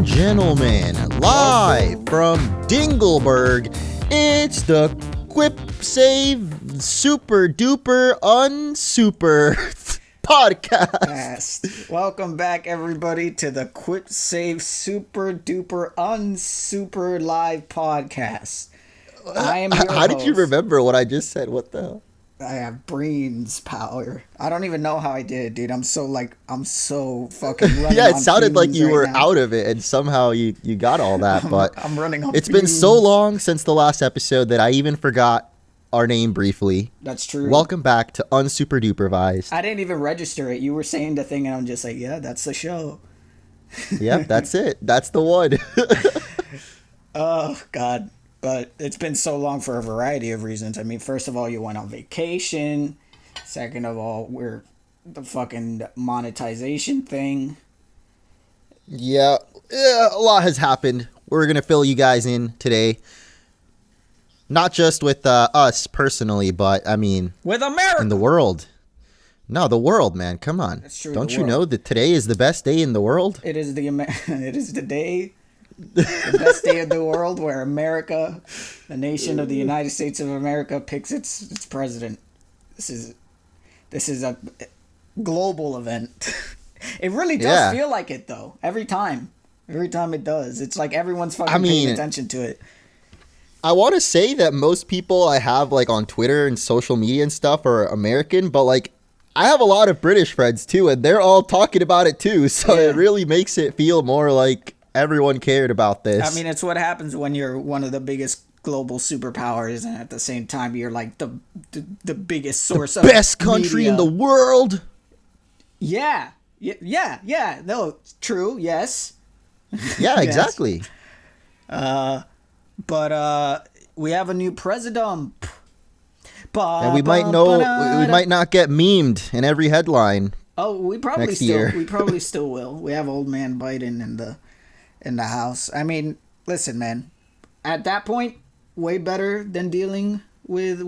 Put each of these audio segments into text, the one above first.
and gentlemen, live from Dingleberg, it's the Quip Save Super Duper UnSuper podcast. Welcome back, everybody, to the Quip Save Super Duper UnSuper live podcast. I am your How did you remember what I just said? What the hell? I have brains power. I don't even know how I did it, dude. I'm so fucking running Yeah, it on sounded like fumes you right were now. out of it, and somehow you got all that. But I'm running on it's been fumes. so long since the last episode that I even forgot our name briefly. That's true. Welcome back to UnSuperDupervised. I didn't even register it. You were saying the thing, and I'm just like, yeah, that's the show. Yep, that's it. That's the one. Oh, God. But it's been so long for a variety of reasons. I mean, first of all, you went on vacation. Second of all, we're the fucking monetization thing. Yeah, a lot has happened. We're going to fill you guys in today. Not just with us personally, but, I mean... with America! In the world. No, the world, man. Come on. That's true. Don't you know that today is the best day in the world? It is it is the day... the best day of the world, where America, the nation of the United States of America, picks its president. This is a global event. It really does feel like it, though. Every time it does. It's like everyone's fucking paying attention to it. I want to say that most people I have like on Twitter and social media and stuff are American, but like I have a lot of British friends too, and they're all talking about it too. So it really makes it feel more like everyone cared about this. I mean, it's what happens when you're one of the biggest global superpowers, and at the same time, you're like the biggest source of best country media. in the world. Yeah. No, true. Yes. Yeah, exactly. But we have a new president. And we might not get memed in every headline. Oh, we probably next year. We probably still will. We have old man Biden in the house. I mean, listen, man. At that point, way better than dealing with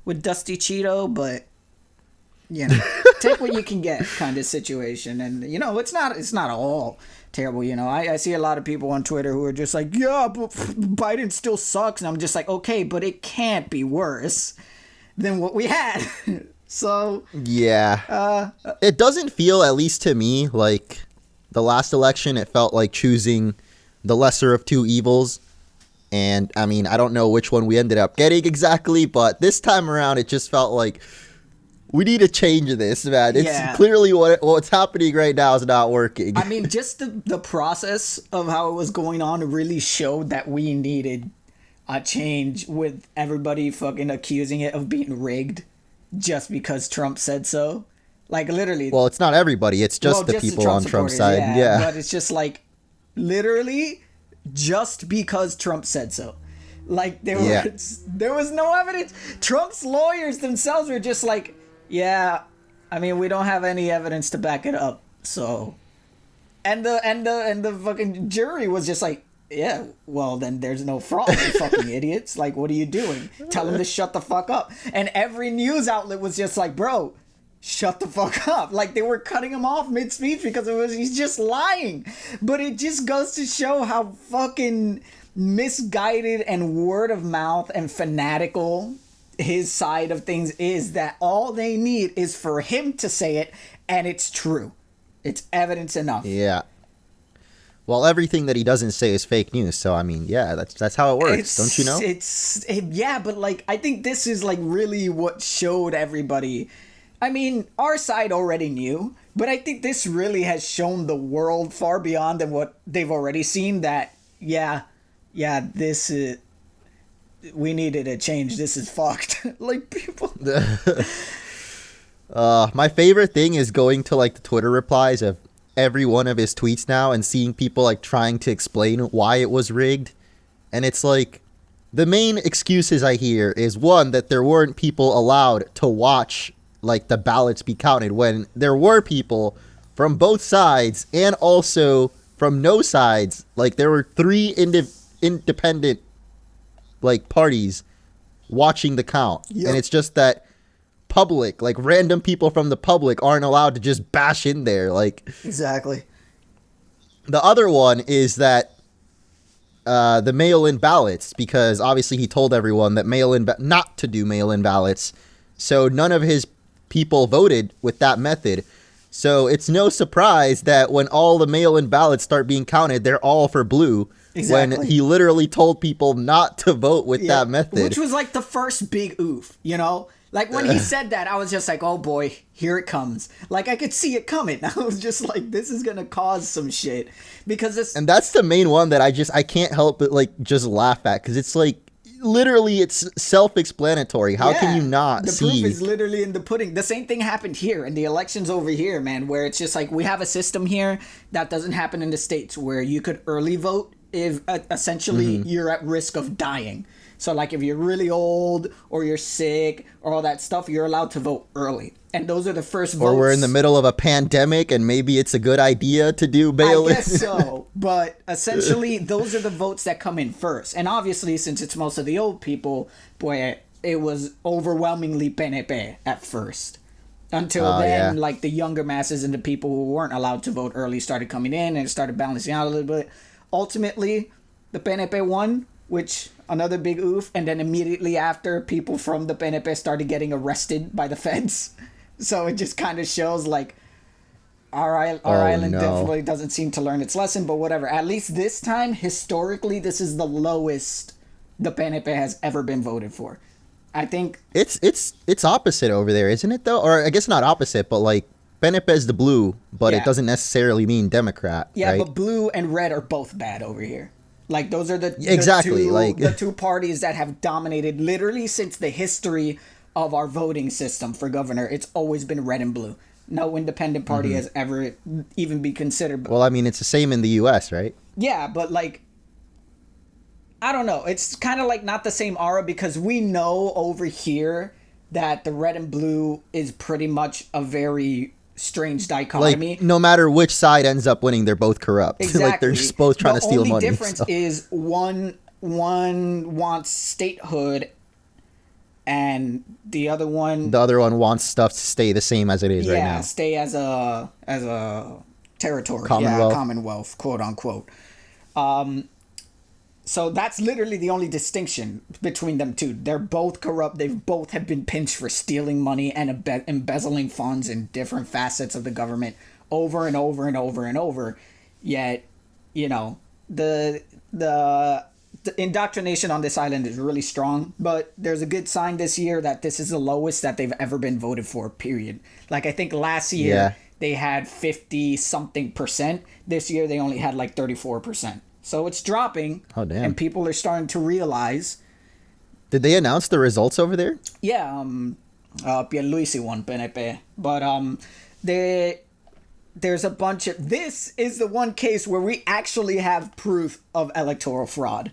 Dusty Cheeto, but you know, take what you can get kind of situation. And you know, it's not all terrible. You know, I see a lot of people on Twitter who are just like, yeah, but Biden still sucks, and I'm just like, okay, but it can't be worse than what we had. So yeah, it doesn't feel, at least to me, like the last election. It felt like choosing the lesser of two evils. And I mean, I don't know which one we ended up getting exactly, but this time around, it just felt like we need to change this, man. It's clearly what's happening right now is not working. I mean, just the process of how it was going on really showed that we needed a change, with everybody fucking accusing it of being rigged just because Trump said so. Like, literally. Well, it's not everybody. It's just the people on Trump's side. Yeah. But it's just like, literally, just because Trump said so. Like, there was no evidence. Trump's lawyers themselves were just like, yeah, I mean, we don't have any evidence to back it up. So, and the fucking jury was just like, yeah, well, then there's no fraud, you fucking idiots. Like, what are you doing? Tell him to shut the fuck up. And every news outlet was just like, bro, shut the fuck up. Like, they were cutting him off mid-speech because he's just lying. But it just goes to show how fucking misguided and word of mouth and fanatical his side of things is, that all they need is for him to say it, and it's true. It's evidence enough. Yeah. Well, everything that he doesn't say is fake news. So, I mean, yeah, that's how it works. Don't you know? Yeah, but like, I think this is like really what showed everybody. I mean, our side already knew, but I think this really has shown the world far beyond than what they've already seen, that, this is, we needed a change. This is fucked. Like, people. My favorite thing is going to like the Twitter replies of every one of his tweets now and seeing people like trying to explain why it was rigged. And it's like, the main excuses I hear is, one, that there weren't people allowed to watch like the ballots be counted, when there were people from both sides and also from no sides. Like, there were three independent like parties watching the count. Yep. And it's just that public, like random people from the public, aren't allowed to just bash in there. Like, exactly. the other one is that the mail-in ballots, because obviously he told everyone that not to do mail-in ballots, so none of his people voted with that method. So it's no surprise that when all the mail-in ballots start being counted, they're all for blue. Exactly. When he literally told people not to vote with that method. Which was like the first big oof, you know? Like when he said that, I was just like, oh boy, here it comes. Like I could see it coming. I was just like, this is going to cause some shit. Because this. And that's the main one that I can't help but like just laugh at, because it's like, literally, it's self-explanatory. How can you not see? The proof is literally in the pudding. The same thing happened here in the elections over here, man, where it's just like we have a system here that doesn't happen in the States where you could early vote if essentially you're at risk of dying. So like if you're really old or you're sick or all that stuff, you're allowed to vote early. And those are the first votes. Or we're in the middle of a pandemic and maybe it's a good idea to do bail-in. I guess so. But essentially, those are the votes that come in first. And obviously, since it's most of the old people, boy, it was overwhelmingly PNP at first. Until then, like the younger masses and the people who weren't allowed to vote early started coming in and it started balancing out a little bit. Ultimately, the PNP won, which another big oof. And then immediately after, people from the PNP started getting arrested by the feds. So it just kind of shows like our island definitely doesn't seem to learn its lesson, but whatever. At least this time, historically, this is the lowest the PNP has ever been voted for. I think it's opposite over there, isn't it though? Or I guess not opposite, but like PNP is the blue, but it doesn't necessarily mean Democrat. Yeah, right? But blue and red are both bad over here. Like those are the two parties that have dominated literally since the history of our voting system for governor. It's always been red and blue. No independent party has ever even been considered. Well, I mean, it's the same in the U.S., right? Yeah, but like, I don't know. It's kind of like not the same aura because we know over here that the red and blue is pretty much a very strange dichotomy. Like, no matter which side ends up winning, they're both corrupt. Exactly. Like, they're just both trying to steal money. The only difference is one wants statehood and the other one wants stuff to stay the same as it is right now. Yeah, stay as a territory. Commonwealth, quote unquote. So that's literally the only distinction between them two. They're both corrupt. They both have been pinched for stealing money and embezzling funds in different facets of the government over and over and over and over. Yet, you know, the indoctrination on this island is really strong, but there's a good sign this year that this is the lowest that they've ever been voted for, period. Like, I think last year they had 50-something%. This year they only had like 34%. So it's dropping. Oh, damn. And people are starting to realize. Did they announce the results over there? Yeah, Pierluisi won PNP. But there's a bunch of... This is the one case where we actually have proof of electoral fraud.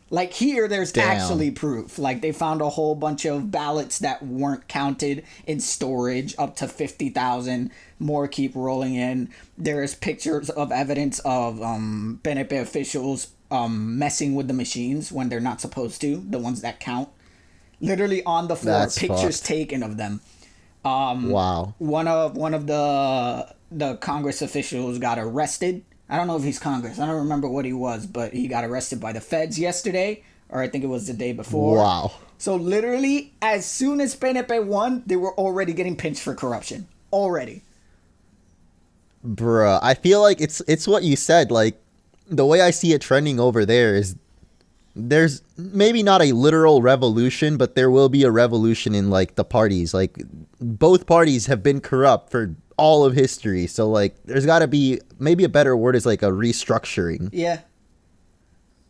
Like here, there's actually proof. Like they found a whole bunch of ballots that weren't counted in storage, up to 50,000. More keep rolling in. There's pictures of evidence of PNP officials messing with the machines when they're not supposed to. The ones that count, literally on the floor. That's pictures fucked. Taken of them. Wow. One of the Congress officials got arrested. I don't know if he's Congress. I don't remember what he was, but he got arrested by the feds yesterday, or I think it was the day before. Wow. So literally, as soon as PNP won, they were already getting pinched for corruption. Already. Bruh, I feel like it's what you said. Like, the way I see it trending over there is there's maybe not a literal revolution, but there will be a revolution in, like, the parties. Like, both parties have been corrupt for all of history, so like there's got to be, maybe a better word is like a restructuring. Yeah,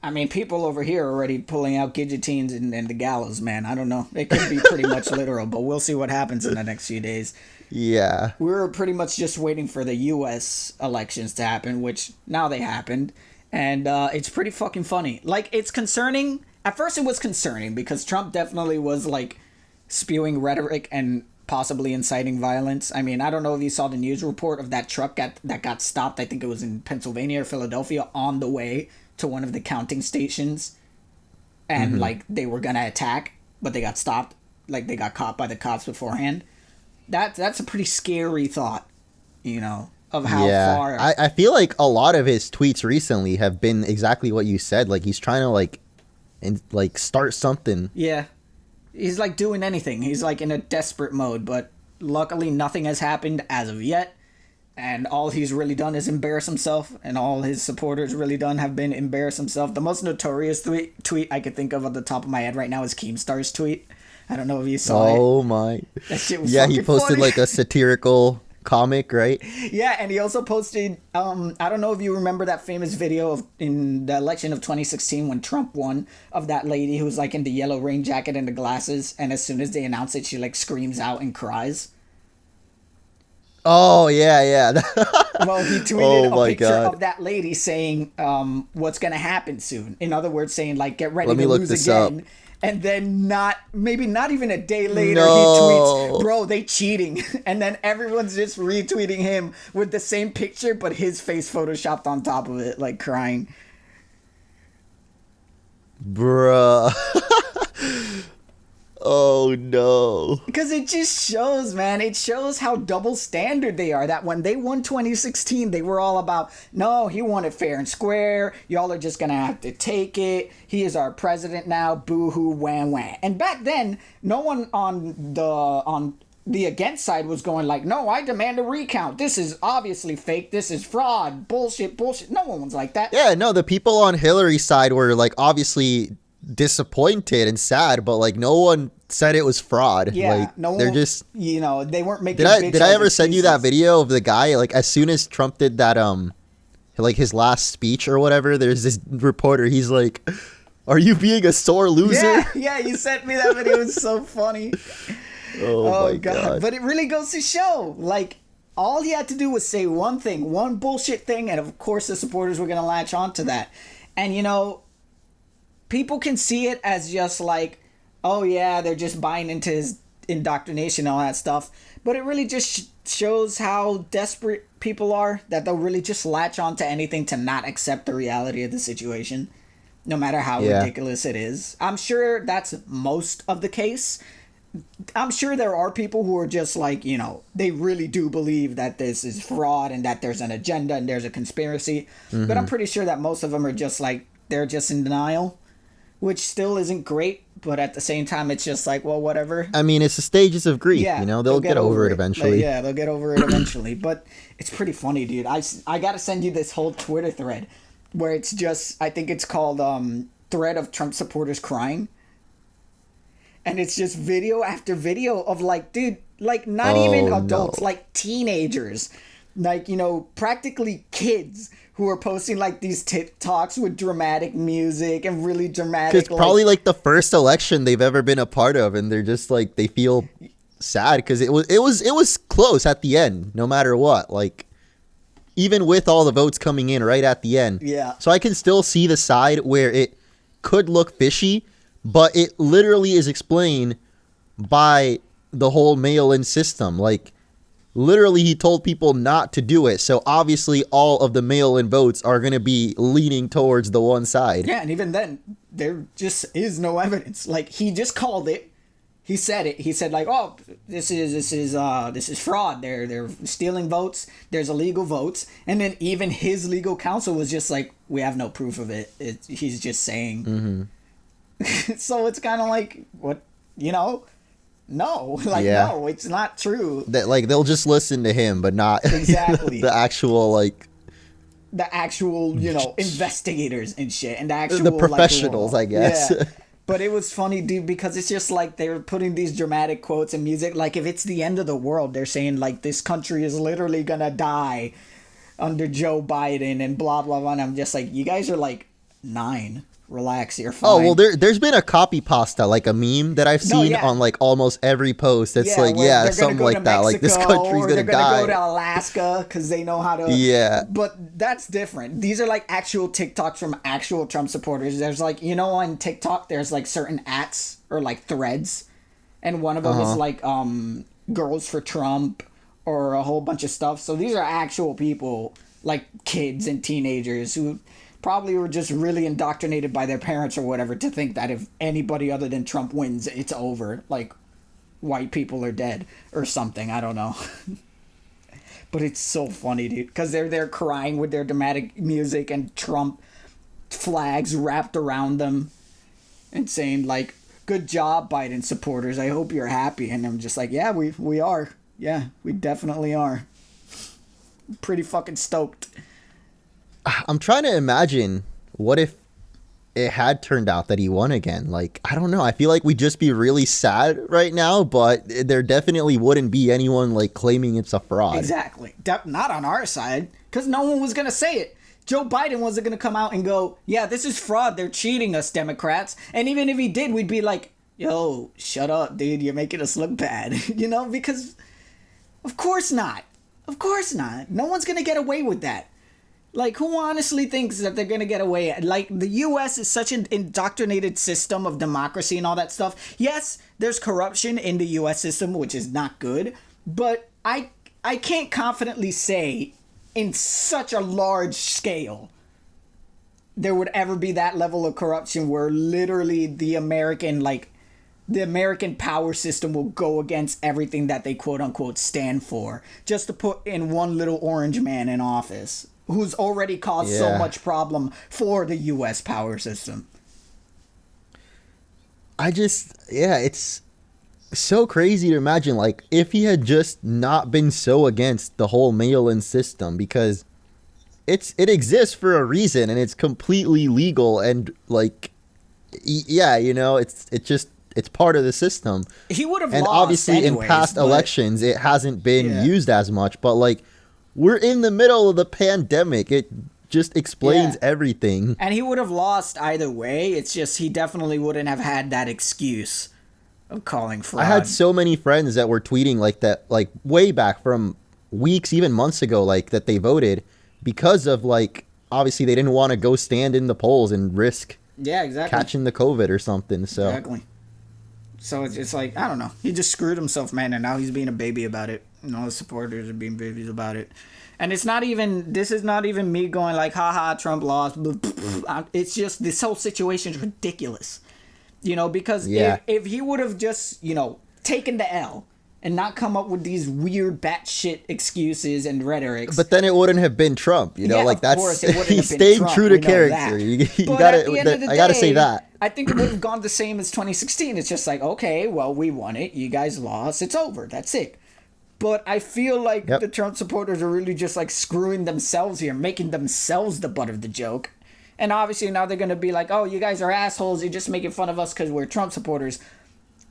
I mean, people over here are already pulling out guillotines and the gallows, man. I don't know, it could be pretty much literal, but we'll see what happens in the next few days. Yeah, we're pretty much just waiting for the US elections to happen, which now they happened, and it's pretty fucking funny. Like, it's concerning. At first it was concerning because Trump definitely was like spewing rhetoric and possibly inciting violence. I mean, I don't know if you saw the news report of that truck that got stopped. I think it was in Pennsylvania or Philadelphia on the way to one of the counting stations. And, like, they were going to attack, but they got stopped. Like, they got caught by the cops beforehand. That's a pretty scary thought, you know? of how far. I feel like a lot of his tweets recently have been exactly what you said. Like he's trying to like start something. Yeah. He's like doing anything. He's like in a desperate mode, but luckily nothing has happened as of yet. And all he's really done is embarrass himself, and all his supporters really done have been embarrass himself. The most notorious tweet I could think of at the top of my head right now is Keemstar's tweet. I don't know if you saw it. Oh my. That shit was he posted funny. like a satirical comic, right? Yeah, and he also posted, I don't know if you remember that famous video of in the election of 2016 when Trump won, of that lady who was like in the yellow rain jacket and the glasses, and as soon as they announce it, she like screams out and cries. Oh, yeah. Well, he tweeted a picture of that lady saying, what's going to happen soon. In other words, saying, like, get ready to lose again. Up. And then not even a day later, he tweets, bro, they cheating. And then everyone's just retweeting him with the same picture, but his face photoshopped on top of it, like crying. Bruh. Oh no. Because it just shows, man. It shows how double standard they are. That when they won 2016, they were all about, no, he won it fair and square. Y'all are just going to have to take it. He is our president now. Boo-hoo, wham, wham. And back then, no one on the against side was going like, no, I demand a recount. This is obviously fake. This is fraud. Bullshit. No one was like that. Yeah, no, the people on Hillary's side were like obviously disappointed and sad, but like no one said it was fraud. Yeah, like, no one. They're just, they weren't making. Did I ever send you that video of the guy? Like as soon as Trump did that, like his last speech or whatever, there's this reporter. He's like, "Are you being a sore loser?" Yeah. You sent me that video. It was so funny. Oh my God! But it really goes to show, like, all he had to do was say one thing, one bullshit thing, and of course the supporters were gonna latch on to that, and people can see it as just like, oh yeah, they're just buying into his indoctrination and all that stuff. But it really just shows how desperate people are, that they'll really just latch on to anything to not accept the reality of the situation, no matter how ridiculous it is. I'm sure that's most of the case. I'm sure there are people who are just like, they really do believe that this is fraud and that there's an agenda and there's a conspiracy. Mm-hmm. But I'm pretty sure that most of them are just like, they're just in denial. Which still isn't great, but at the same time, it's just like, well, whatever. I mean, it's the stages of grief, they'll get over it eventually. Like, they'll get over it eventually. But it's pretty funny, dude. I got to send you this whole Twitter thread where it's just, I think it's called Thread of Trump Supporters Crying. And it's just video after video of like, dude, like not even adults, like teenagers, like, practically kids who are posting like these TikToks with dramatic music and really dramatic. It's probably like the first election they've ever been a part of, and they're just like, they feel sad because it was close at the end, no matter what. Like even with all the votes coming in right at the end. Yeah. So I can still see the side where it could look fishy, but it literally is explained by the whole mail-in system. Like, literally, he told people not to do it. So, obviously, all of the mail-in votes are going to be leaning towards the one side. Yeah, and even then, there just is no evidence. Like, he just called it. He said it. He said, like, oh, this is fraud. They're stealing votes. There's illegal votes. And then even his legal counsel was just like, we have no proof of it. He's just saying. Mm-hmm. So, it's kind of like, what, No, no, it's not true. That like they'll just listen to him, but not exactly the actual investigators and shit, and the professionals, I guess. Yeah. But it was funny, dude, because it's just like they were putting these dramatic quotes and music. Like if it's the end of the world, they're saying like this country is literally gonna die under Joe Biden and blah blah blah. And I'm just like, you guys are like 9. Relax, you're fine. Oh, well, there's been a copy pasta, like a meme that I've seen on like almost every post. It's something like that. Like this country's gonna die. They're gonna go to Alaska because they know how to. Yeah. But that's different. These are like actual TikToks from actual Trump supporters. There's like, on TikTok, there's like certain ats or like threads, and one of them is like girls for Trump or a whole bunch of stuff. So these are actual people, like kids and teenagers who probably were just really indoctrinated by their parents or whatever to think that if anybody other than Trump wins, it's over. Like, white people are dead or something. I don't know. But it's so funny, dude, because they're there crying with their dramatic music and Trump flags wrapped around them and saying, like, good job, Biden supporters. I hope you're happy. And I'm just like, yeah, we are. Yeah, we definitely are. Pretty fucking stoked. I'm trying to imagine what if it had turned out that he won again. Like, I don't know. I feel like we'd just be really sad right now, but there definitely wouldn't be anyone like claiming it's a fraud. Exactly. Not on our side, because no one was going to say it. Joe Biden wasn't going to come out and go, yeah, this is fraud. They're cheating us, Democrats. And even if he did, we'd be like, yo, shut up, dude. You're making us look bad. You know, because of course not. Of course not. No one's going to get away with that. Like, who honestly thinks that they're going to get away? Like, the U.S. is such an indoctrinated system of democracy and all that stuff. Yes, there's corruption in the U.S. system, which is not good. But I can't confidently say in such a large scale there would ever be that level of corruption where literally the American power system will go against everything that they quote-unquote stand for just to put in one little orange man in office who's already caused so much problem for the U.S. power system. It's so crazy to imagine, like, if he had just not been so against the whole mail-in system, because it exists for a reason and it's completely legal and, like, you know, it's part of the system. He would have and lost obviously anyways, in past elections it hasn't been used as much, but like, we're in the middle of the pandemic. It just explains everything. And he would have lost either way. It's just he definitely wouldn't have had that excuse of calling fraud. I had so many friends that were tweeting like that, like way back from weeks, even months ago, like that they voted because of, like, obviously they didn't want to go stand in the polls and risk catching the COVID or something. So exactly. So it's like, I don't know. He just screwed himself, man, and now he's being a baby about it. And all the supporters are being babies about it. And this is not even me going like, haha, Trump lost. It's just, this whole situation is ridiculous. You know, because if he would have just, you know, taken the L and not come up with these weird batshit excuses and rhetorics. But then it wouldn't have been Trump, you know, like that's, he stayed true to character. You gotta, I gotta say that. I think it would have gone the same as 2016. It's just like, okay, well, we won it. You guys lost. It's over. That's it. But I feel like the Trump supporters are really just like screwing themselves here, making themselves the butt of the joke. And obviously now they're going to be like, oh, you guys are assholes. You're just making fun of us because we're Trump supporters.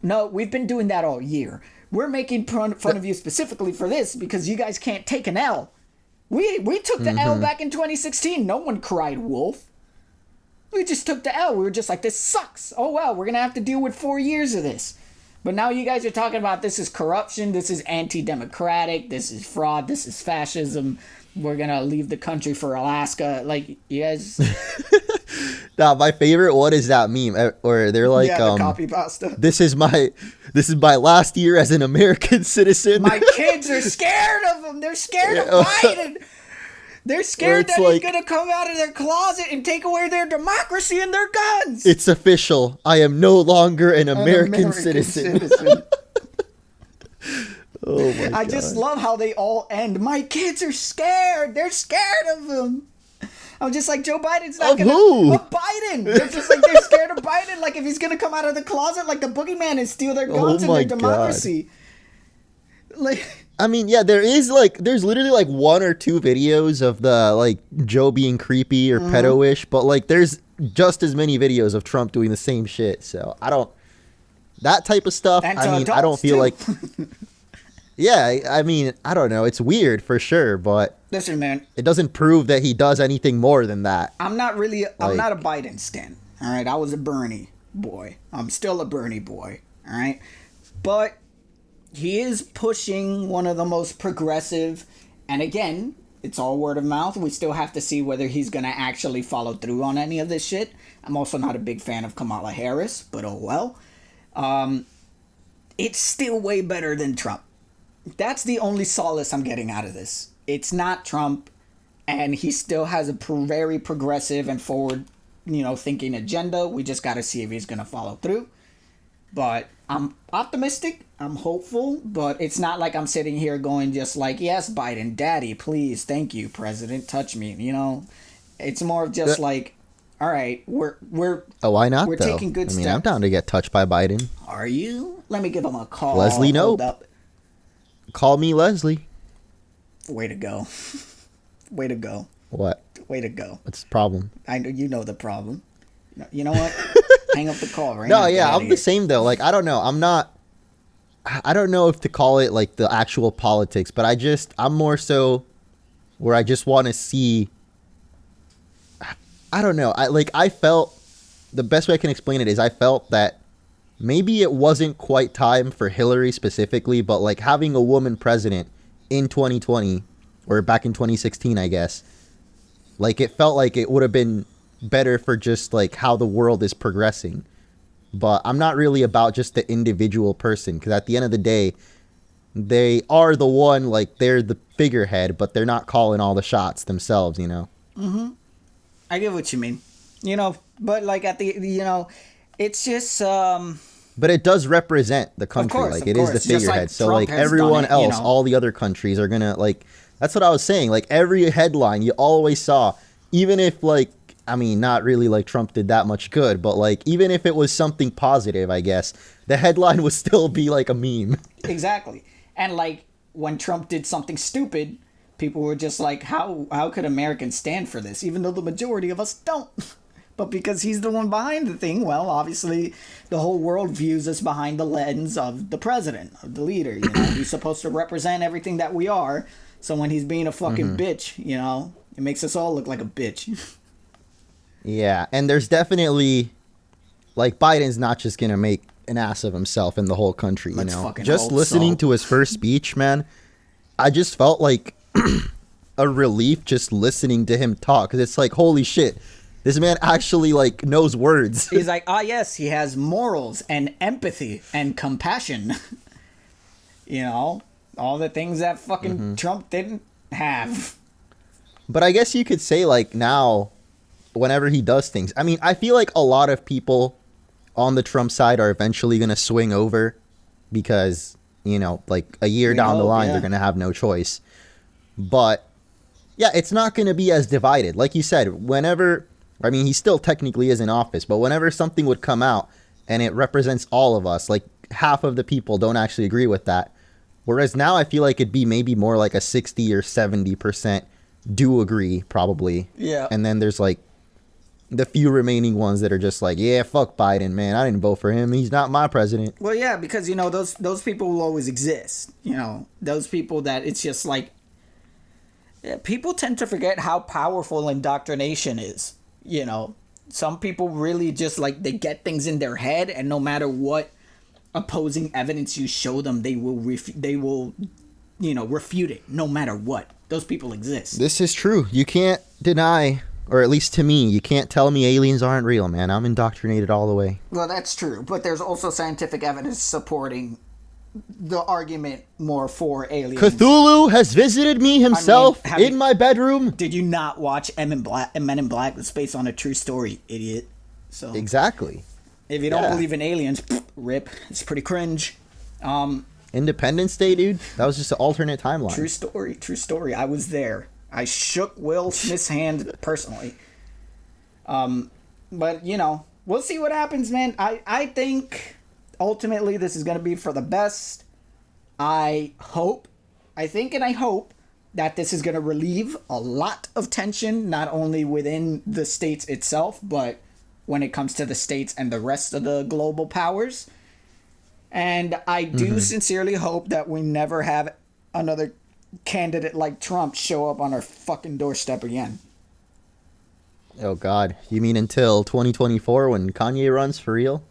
No, we've been doing that all year. We're making fun of you specifically for this because you guys can't take an L. We took the L back in 2016. No one cried wolf. We just took the L. We were just like, this sucks. Oh, well, we're going to have to deal with 4 years of this. But now you guys are talking about this is corruption, this is anti-democratic, this is fraud, this is fascism. We're going to leave the country for Alaska. Like, you guys... Nah, my favorite one is that meme where they're like, the copy pasta. This is my last year as an American citizen. My kids are scared of him. They're scared of Biden. They're scared that he's going to come out of their closet and take away their democracy and their guns. It's official. I am no longer an American citizen. Oh my God. I just love how they all end. My kids are scared. They're scared of him. I'm just like, Joe Biden's not going to... Who? Of Biden. They're just like, they're scared of Biden. Like, if he's going to come out of the closet like the boogeyman and steal their guns and their democracy. Like... I mean, yeah, there's literally like one or two videos of the, like, Joe being creepy or pedo-ish, but, like, there's just as many videos of Trump doing the same shit. So that type of stuff, and I mean, I don't feel like, yeah, I mean, I don't know. It's weird for sure, but listen, man, it doesn't prove that he does anything more than that. I'm not a Biden stan. All right. I was a Bernie boy. I'm still a Bernie boy. All right. But he is pushing one of the most progressive, and again, it's all word of mouth. We still have to see whether he's going to actually follow through on any of this shit. I'm also not a big fan of Kamala Harris, but oh well. It's still way better than Trump. That's the only solace I'm getting out of this. It's not Trump, and he still has a very progressive and forward, thinking agenda. We just got to see if he's going to follow through. But I'm optimistic. I'm hopeful, but it's not like I'm sitting here going just like, yes, Biden, daddy, please, thank you, president, touch me. You know, it's more of just like, all right, we're Oh, why not? we're though? taking good I mean, steps. I'm down to get touched by Biden. Are you? Let me give him a call. Leslie, Hold nope. up. Call me Leslie. Way to go. Way to go. What? Way to go. What's the problem? I know you know the problem. You know what? Hang up the call right No, now. yeah, Get outta I'm here. the same though. Like, I don't know. I don't know if to call it like the actual politics, but I'm more so where I just want to see. I don't know. I felt the best way I can explain it is I felt that maybe it wasn't quite time for Hillary specifically, but like having a woman president in 2020 or back in 2016, I guess, like it felt like it would have been better for just like how the world is progressing. But I'm not really about just the individual person, because at the end of the day, they are the one, like they're the figurehead, but they're not calling all the shots themselves, you know? I get what you mean. You know, but like at the, you know, it's just, But it does represent the country. course, like of it is course. the Just like figurehead. So Trump like has everyone done it, you else, know. all the other countries are gonna like. That's what I was saying. Like every headline you always saw, even if like I mean not really like Trump did that much good, but like even if it was something positive, I guess the headline would still be like a meme. exactly. And like when Trump did something stupid, people were just like, how could Americans stand for this? Even though the majority of us don't. But because he's the one behind the thing, well, obviously the whole world views us behind the lens of the president, of the leader. You know, he's supposed to represent everything that we are. So when he's being a fucking bitch, you know, it makes us all look like a bitch. Yeah, and there's definitely like Biden's not just gonna make an ass of himself in the whole country. You Let's know, fucking just hope listening so. to his first speech, man, I just felt like a relief just listening to him talk, because it's like holy shit. This man actually like knows words. He's like, yes, he has morals and empathy and compassion. You know, all the things that fucking Trump didn't have. But I guess you could say like now, whenever he does things, I mean, I feel like a lot of people on the Trump side are eventually going to swing over because, you know, like a year We down the hope, line, yeah. they're going to have no choice. But yeah, it's not going to be as divided. Like you said, whenever, I mean, he still technically is in office, but whenever something would come out and it represents all of us, like half of the people don't actually agree with that. Whereas now I feel like it'd be maybe more like a 60 or 70% do agree, probably. Yeah. And then there's like the few remaining ones that are just like, yeah, fuck Biden, man. I didn't vote for him. He's not my president. Well, yeah, because, you know, those people will always exist. You know, those people that it's just like, people tend to forget how powerful indoctrination is. You know, some people really just like, they get things in their head, and no matter what opposing evidence you show them, they will you know, refute it no matter what. Those people exist. This is true. You can't deny, or at least to me, you can't tell me aliens aren't real, man. I'm indoctrinated all the way. Well, that's true, but there's also scientific evidence supporting the argument more for aliens. Cthulhu has visited me himself have in you- my bedroom. Did you not watch Men in Black? It's based on a true story, idiot. So Exactly. if you don't Yeah. believe in aliens, rip. It's pretty cringe. Independence Day, dude. That was just an alternate timeline. True story. True story. I was there. I shook Will Smith's hand personally. But you know, we'll see what happens, man. I think ultimately this is going to be for the best. I hope that this is going to relieve a lot of tension, not only within the states itself, but when it comes to the states and the rest of the global powers. And I do sincerely hope that we never have another candidate like Trump show up on our fucking doorstep again. Oh, God. You mean until 2024 when Kanye runs for real?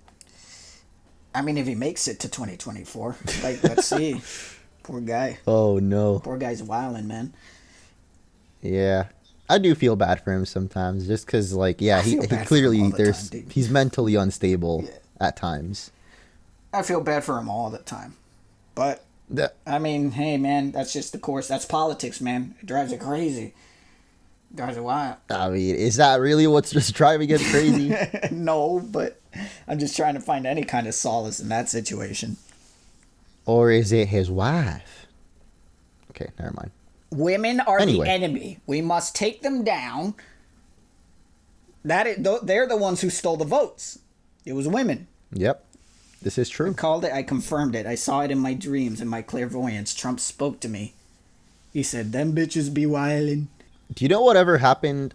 I mean, if he makes it to 2024, like, let's see. Poor guy. Oh, no. Poor guy's wildin', man. Yeah. I do feel bad for him sometimes just because, like, yeah, he feel bad for him clearly, all the time, dude. he's mentally unstable at times. I feel bad for him all the time. But, I mean, hey, man, that's just the course. That's politics, man. It drives you crazy. Guys are wild. I mean, is that really what's just driving him crazy? No, but I'm just trying to find any kind of solace in that situation. Or is it his wife? Okay, never mind. Women are the enemy. We must take them down. They're the ones who stole the votes. It was women. Yep. This is true. I called it. I confirmed it. I saw it in my dreams, in my clairvoyance. Trump spoke to me. He said, "Them bitches be wildin'." Do you know whatever happened?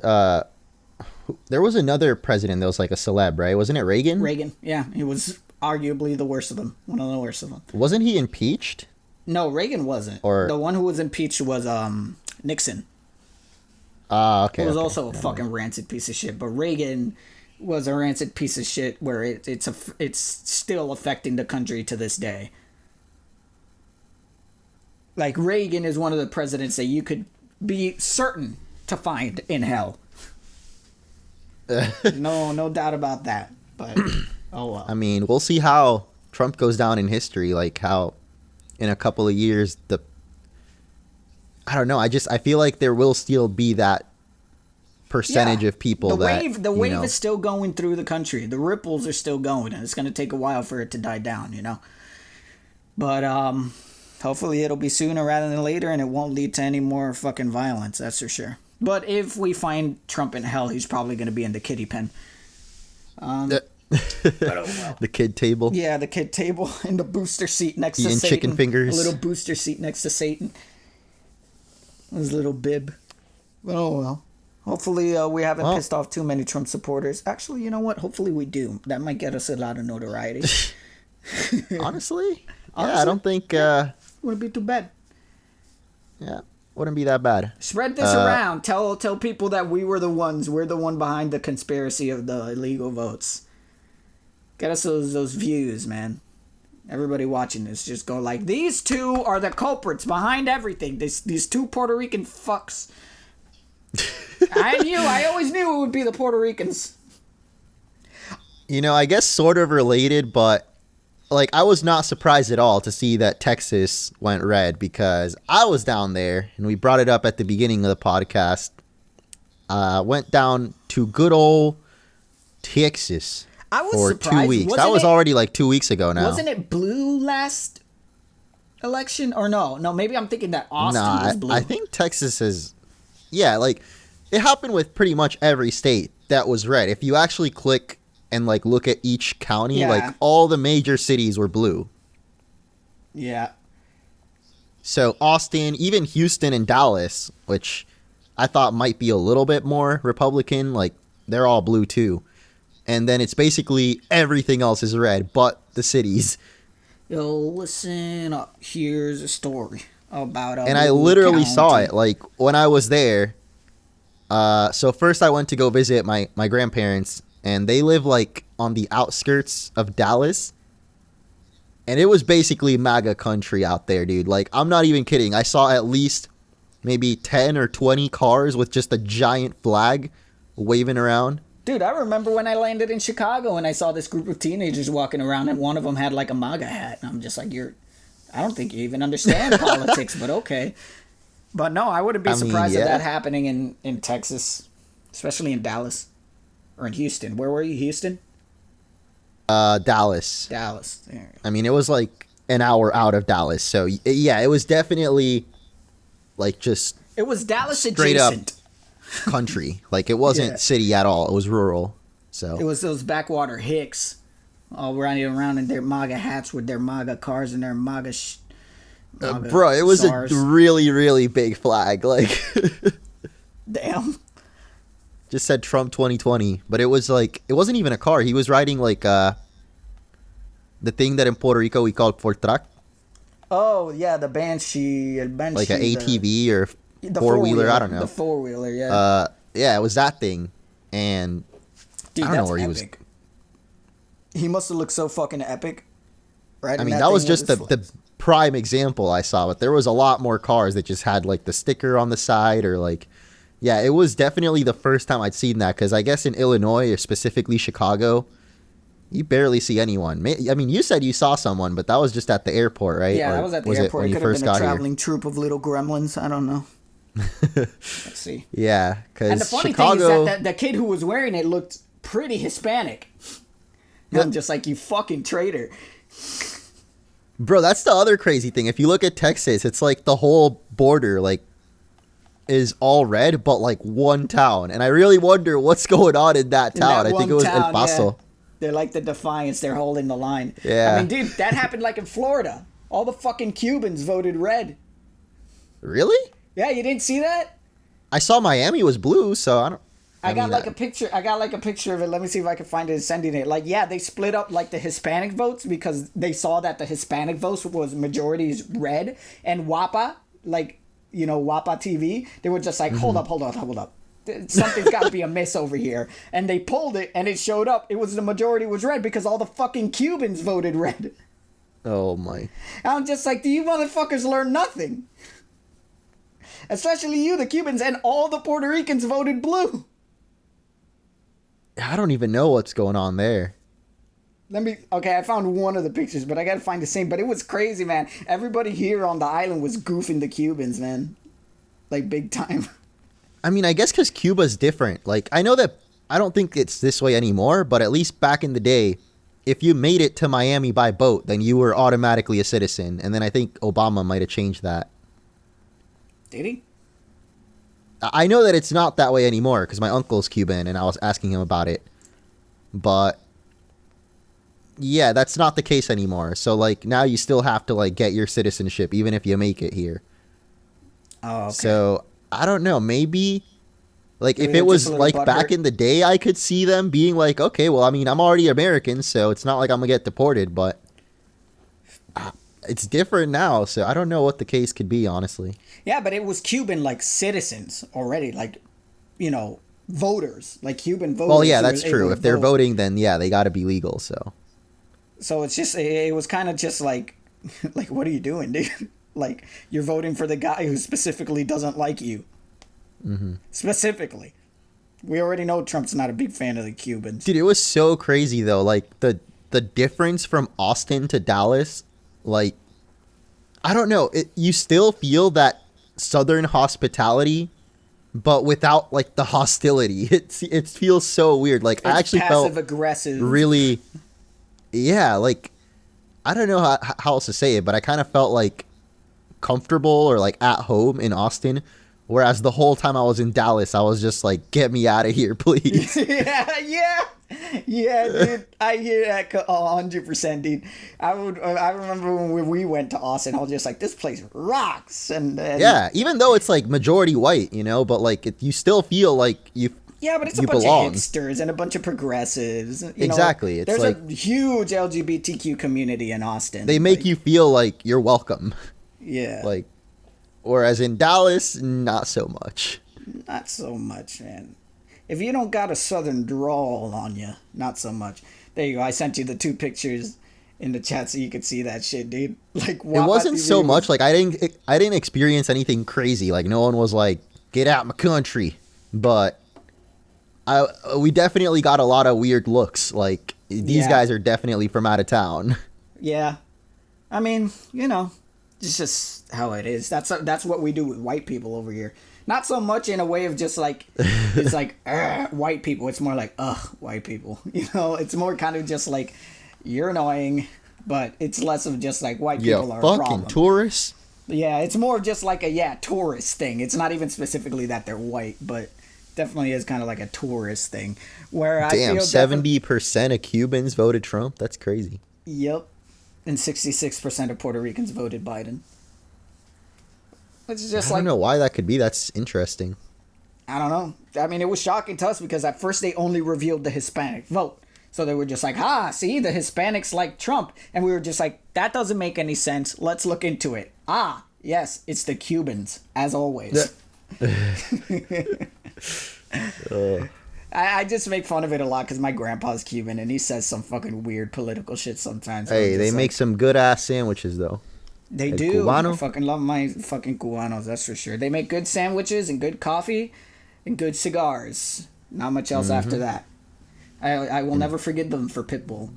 There was another president that was like a celeb, right? Wasn't it Reagan? Reagan, yeah. He was arguably the worst of them. One of the worst of them. Wasn't he impeached? No, Reagan wasn't. Or the one who was impeached was Nixon. Okay. He was also a fucking rancid piece of shit. But Reagan was a rancid piece of shit where it's still affecting the country to this day. Like, Reagan is one of the presidents that you could be certain to find in hell. No doubt about that. But, oh well. I mean, we'll see how Trump goes down in history. Like, how in a couple of years, I don't know. I feel like there will still be that percentage of people the wave is still going through the country. The ripples are still going, and it's going to take a while for it to die down, you know. But hopefully it'll be sooner rather than later, and it won't lead to any more fucking violence. That's for sure. But if we find Trump in hell, he's probably going to be in the kiddie pen. But oh well. The kid table. Yeah, the kid table in the booster seat next to Satan. Chicken fingers. A little booster seat next to Satan. His little bib. But oh well. Hopefully we haven't pissed off too many Trump supporters. Actually, you know what? Hopefully we do. That might get us a lot of notoriety. Honestly? Yeah, I don't think... wouldn't be too bad. Yeah, wouldn't be that bad. Spread this around. Tell people that we're the one behind the conspiracy of the illegal votes. Get us those views, man. Everybody watching this, just go like, these two are the culprits behind everything. These two Puerto Rican fucks. I always knew it would be the Puerto Ricans. You know, I guess sort of related, but like, I was not surprised at all to see that Texas went red, because I was down there, and we brought it up at the beginning of the podcast. Went down to good old Texas for surprised. 2 weeks. That was already like 2 weeks ago now. Wasn't it blue last election? Or no, maybe I'm thinking that Austin was blue. I think Texas is, yeah, like, it happened with pretty much every state that was red. If you actually click and like look at each county, like, all the major cities were blue. Yeah. So Austin, even Houston and Dallas, which I thought might be a little bit more Republican, like, they're all blue too. And then it's basically everything else is red but the cities. Yo, listen up. Here's a story about a and I literally saw it, like, when I was there. So first I went to go visit my grandparents, and they live like on the outskirts of Dallas. And it was basically MAGA country out there, dude. Like, I'm not even kidding. I saw at least maybe 10 or 20 cars with just a giant flag waving around. Dude, I remember when I landed in Chicago and I saw this group of teenagers walking around, and one of them had like a MAGA hat. And I'm just like, I don't think you even understand politics, but okay. But no, I wouldn't be surprised at that happening in Texas, especially in Dallas or in Houston. Where were you, Houston? Dallas. Dallas. I mean, it was like an hour out of Dallas. So, yeah, it was definitely like just... It was Dallas straight adjacent. Up country. Like, it wasn't city at all. It was rural. So it was those backwater hicks all running around in their MAGA hats with their MAGA cars and their MAGA... bro, it was SARS. A really, really big flag. Like, damn. Just said Trump 2020, but it was like, it wasn't even a car. He was riding like the thing that in Puerto Rico we call Ford truck. Oh yeah, the Banshee. Like an ATV or four-wheeler. I don't know. The four-wheeler, yeah. Yeah, it was that thing, and dude, I don't know where epic. He must have looked so fucking epic, right? I mean, that was just the prime example I saw, but there was a lot more cars that just had like the sticker on the side, or like, yeah, it was definitely the first time I'd seen that, because I guess in Illinois, or specifically Chicago, you barely see anyone. I mean, you said you saw someone, but that was just at the airport, right? Yeah, or I was at the airport. It could have been a traveling here? troop of little gremlins. I don't know. Let's see. Yeah, because And the funny Chicago... thing is that the kid who was wearing it looked pretty Hispanic. And I'm just like, you fucking traitor. Bro, that's the other crazy thing. If you look at Texas, it's like the whole border, like, is all red, but like one town. And I really wonder what's going on in that town. I think it was El Paso. Yeah. They're like the Defiance. They're holding the line. Yeah. I mean, dude, that happened like in Florida. All the fucking Cubans voted red. Really? Yeah, you didn't see that? I saw Miami was blue, so I don't... I got a picture of it. Let me see if I can find it and sending it. Like, yeah, they split up like the Hispanic votes because they saw that the Hispanic votes was majorities red, and WAPA, like, you know, WAPA TV, they were just like, hold up. Something's got to be amiss over here. And they pulled it, and it showed up. It was the majority was red because all the fucking Cubans voted red. Oh my. And I'm just like, do you motherfuckers learn nothing? Especially you, the Cubans, and all the Puerto Ricans voted blue. I don't even know what's going on there. Okay, I found one of the pictures, but I gotta find the same. But it was crazy, man. Everybody here on the island was goofing the Cubans, man. Like, big time. I mean, I guess because Cuba's different. Like, I know that I don't think it's this way anymore, but at least back in the day, if you made it to Miami by boat, then you were automatically a citizen. And then I think Obama might have changed that. Did he? I know that it's not that way anymore because my uncle's Cuban and I was asking him about it. But yeah, that's not the case anymore. So like now you still have to like get your citizenship even if you make it here. Oh, okay. So I don't know, maybe like if it was like back in the day, I could see them being like, okay, well, I mean, I'm already American, so it's not like I'm gonna get deported, but it's different now, so I don't know what the case could be, honestly. Yeah, but it was Cuban, like, citizens already, like, you know, voters, like Cuban voters. Well, yeah, that's true. If they're voting, then, yeah, they got to be legal, so. So it's just, it was kind of just like, what are you doing, dude? Like, you're voting for the guy who specifically doesn't like you. Mm-hmm. Specifically. We already know Trump's not a big fan of the Cubans. Dude, it was so crazy, though. Like, the difference from Austin to Dallas, like, I don't know. You still feel that Southern hospitality, but without, like, the hostility. It feels so weird. Like, I actually felt passive-aggressive. Really, yeah, like, I don't know how else to say it, but I kind of felt, like, comfortable or, like, at home in Austin. Whereas the whole time I was in Dallas, I was just like, get me out of here, please. Yeah, dude. I hear that 100%, dude. I remember when we went to Austin, I was just like, this place rocks. And yeah, even though it's like majority white, you know, but like you still feel like you. Yeah, but it's a bunch of hipsters and a bunch of progressives. Exactly. Know, there's a huge LGBTQ community in Austin. They make you feel like you're welcome. Yeah. Like. Whereas in Dallas, not so much. Not so much, man. If you don't got a southern drawl on you, not so much. There you go. I sent you the 2 pictures in the chat so you could see that shit, dude. Like, it wasn't so much. Like, I didn't experience anything crazy. Like, no one was like, get out my country. But we definitely got a lot of weird looks. Like, these guys are definitely from out of town. Yeah. I mean, you know. It's just how it is. That's what we do with white people over here. Not so much in a way of just like, it's like, white people. It's more like, white people. You know, it's more kind of just like, you're annoying, but it's less of just like white people are a problem. Fucking tourists. Yeah, it's more of just like a, tourist thing. It's not even specifically that they're white, but definitely is kind of like a tourist thing. Where I feel 70% of Cubans voted Trump? That's crazy. Yep. And 66% of Puerto Ricans voted Biden. It's just I don't know why that could be. That's interesting. I don't know. I mean, it was shocking to us because at first they only revealed the Hispanic vote. So they were just like, see, the Hispanics like Trump. And we were just like, that doesn't make any sense. Let's look into it. Yes, it's the Cubans, as always. I just make fun of it a lot because my grandpa's Cuban and he says some fucking weird political shit sometimes. Hey, they make some good ass sandwiches though. They do. Cubano? I fucking love my fucking Cubanos, that's for sure. They make good sandwiches and good coffee and good cigars. Not much else after that. I will never forgive them for Pitbull.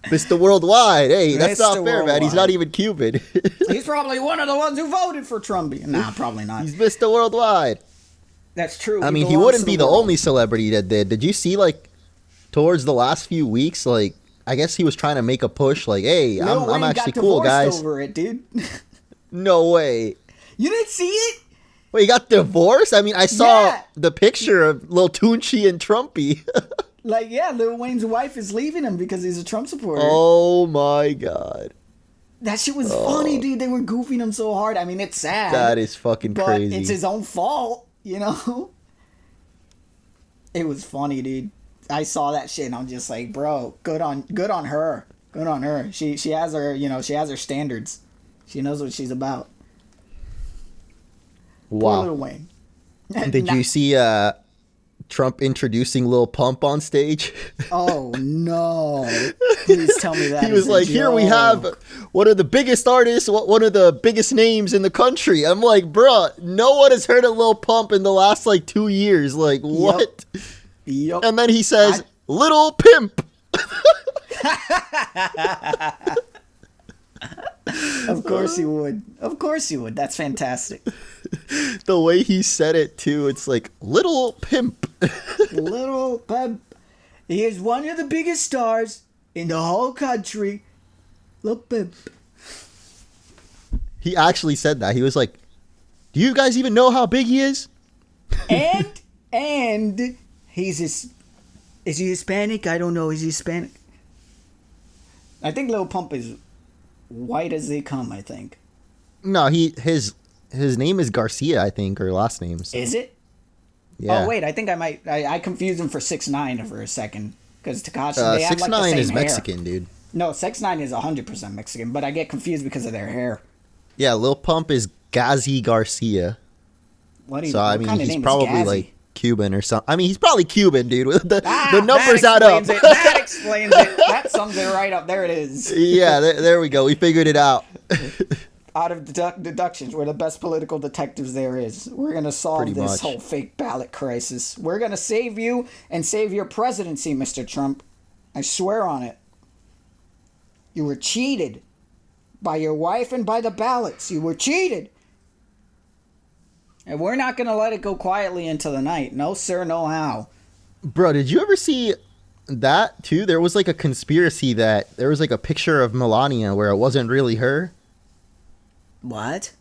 Mr. Worldwide. Hey, that's not Mr. fair, man. He's not Worldwide. even Cuban. He's probably one of the ones who voted for Trump. Nah, probably not. He's Mr. Worldwide. That's true. I mean, he wouldn't be the only celebrity that did. Did you see, like, towards the last few weeks, like, I guess he was trying to make a push, like, hey, I'm actually cool, guys. Over it, dude. No way. You didn't see it? Wait, he got divorced? I mean, I saw the picture of Lil Tunechi and Trumpy. Like, yeah, Lil Wayne's wife is leaving him because he's a Trump supporter. Oh, my God. That shit was funny, dude. They were goofing him so hard. I mean, it's sad. That is fucking but crazy. It's his own fault, you know? It was funny, dude. I saw that shit and I'm just like, bro, good on her. Good on her. She has her, she has her standards. She knows what she's about. Wow. Poor Lil Wayne. Did you see Trump introducing Lil Pump on stage? Oh, no. Please tell me that. He was like, here we have one of the biggest artists, one of the biggest names in the country. I'm like, bruh, no one has heard of Lil Pump in the last, 2 years. Like, what? Yep. And then he says, Little Pimp. Of course he would. Of course he would. That's fantastic. The way he said it, too, it's like, Little Pimp. Little Pimp. He is one of the biggest stars in the whole country. Little Pimp. He actually said that. He was like, do you guys even know how big he is? And he's is he Hispanic? I don't know. Is he Hispanic? I think Lil Pump is white as they come, I think. No, his name is Garcia, I think, or last name. So. Is it? Yeah. Oh wait, I think I confused him for 6ix9ine for a second because Tekashi. 6ix9ine is Mexican, hair. Dude. No, 6ix9ine is 100% Mexican, but I get confused because of their hair. Yeah, Lil Pump is Gazi Garcia. He's probably like Cuban or something. I mean, he's probably Cuban, dude. The numbers add up. That explains it. That sums it right up. There it is. Yeah, there we go. We figured it out. Out of deductions, we're the best political detectives there is. We're going to solve this whole fake ballot crisis. We're going to save you and save your presidency, Mr. Trump. I swear on it. You were cheated by your wife and by the ballots. You were cheated. And we're not going to let it go quietly into the night. No, sir, no how. Bro, did you ever see that, too? There was, a conspiracy that there was, a picture of Melania where it wasn't really her. What?